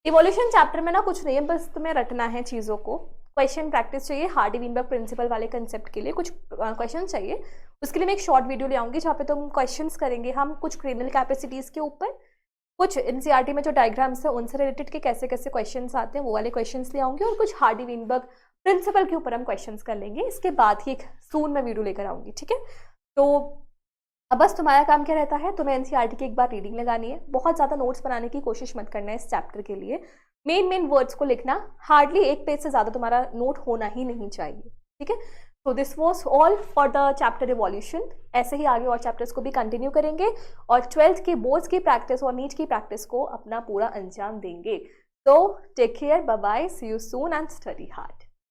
इवोल्यूशन चैप्टर में ना कुछ नहीं है, बस तुम्हें रटना है चीज़ों को। क्वेश्चन प्रैक्टिस चाहिए, हार्डी-वीनबर्ग प्रिंसिपल वाले कंसेप्ट के लिए कुछ क्वेश्चन चाहिए। उसके लिए मैं एक शॉर्ट वीडियो ले आऊँगी जहाँ पे तुम क्वेश्चंस करेंगे हम कुछ क्रिमिनल कैपेसिटीज़ के ऊपर, कुछ एनसीईआरटी में जो डायग्राम्स है उनसे रिलेटेड के कैसे कैसे क्वेश्चंस आते हैं वो वाले क्वेश्चंस ले आऊँगी, और कुछ हार्डी-वीनबर्ग प्रिंसिपल के ऊपर हम क्वेश्चंस कर लेंगे। इसके बाद ही एक सून में वीडियो लेकर आऊँगी, ठीक है। तो अब बस तुम्हारा काम क्या रहता है, तुम्हें एनसीईआरटी की एक बार रीडिंग लगानी है। बहुत ज़्यादा नोट्स बनाने की कोशिश मत करना है इस चैप्टर के लिए। मेन वर्ड्स को लिखना, हार्डली एक पेज से ज़्यादा तुम्हारा नोट होना ही नहीं चाहिए, ठीक है। तो this was all for the chapter evolution. ऐसे ही आगे और चैप्टर्स को भी कंटिन्यू करेंगे, और 12th के बोर्ड्स की प्रैक्टिस और नीट की प्रैक्टिस को अपना पूरा अंजाम देंगे। तो take care, bye bye, see you soon and study hard.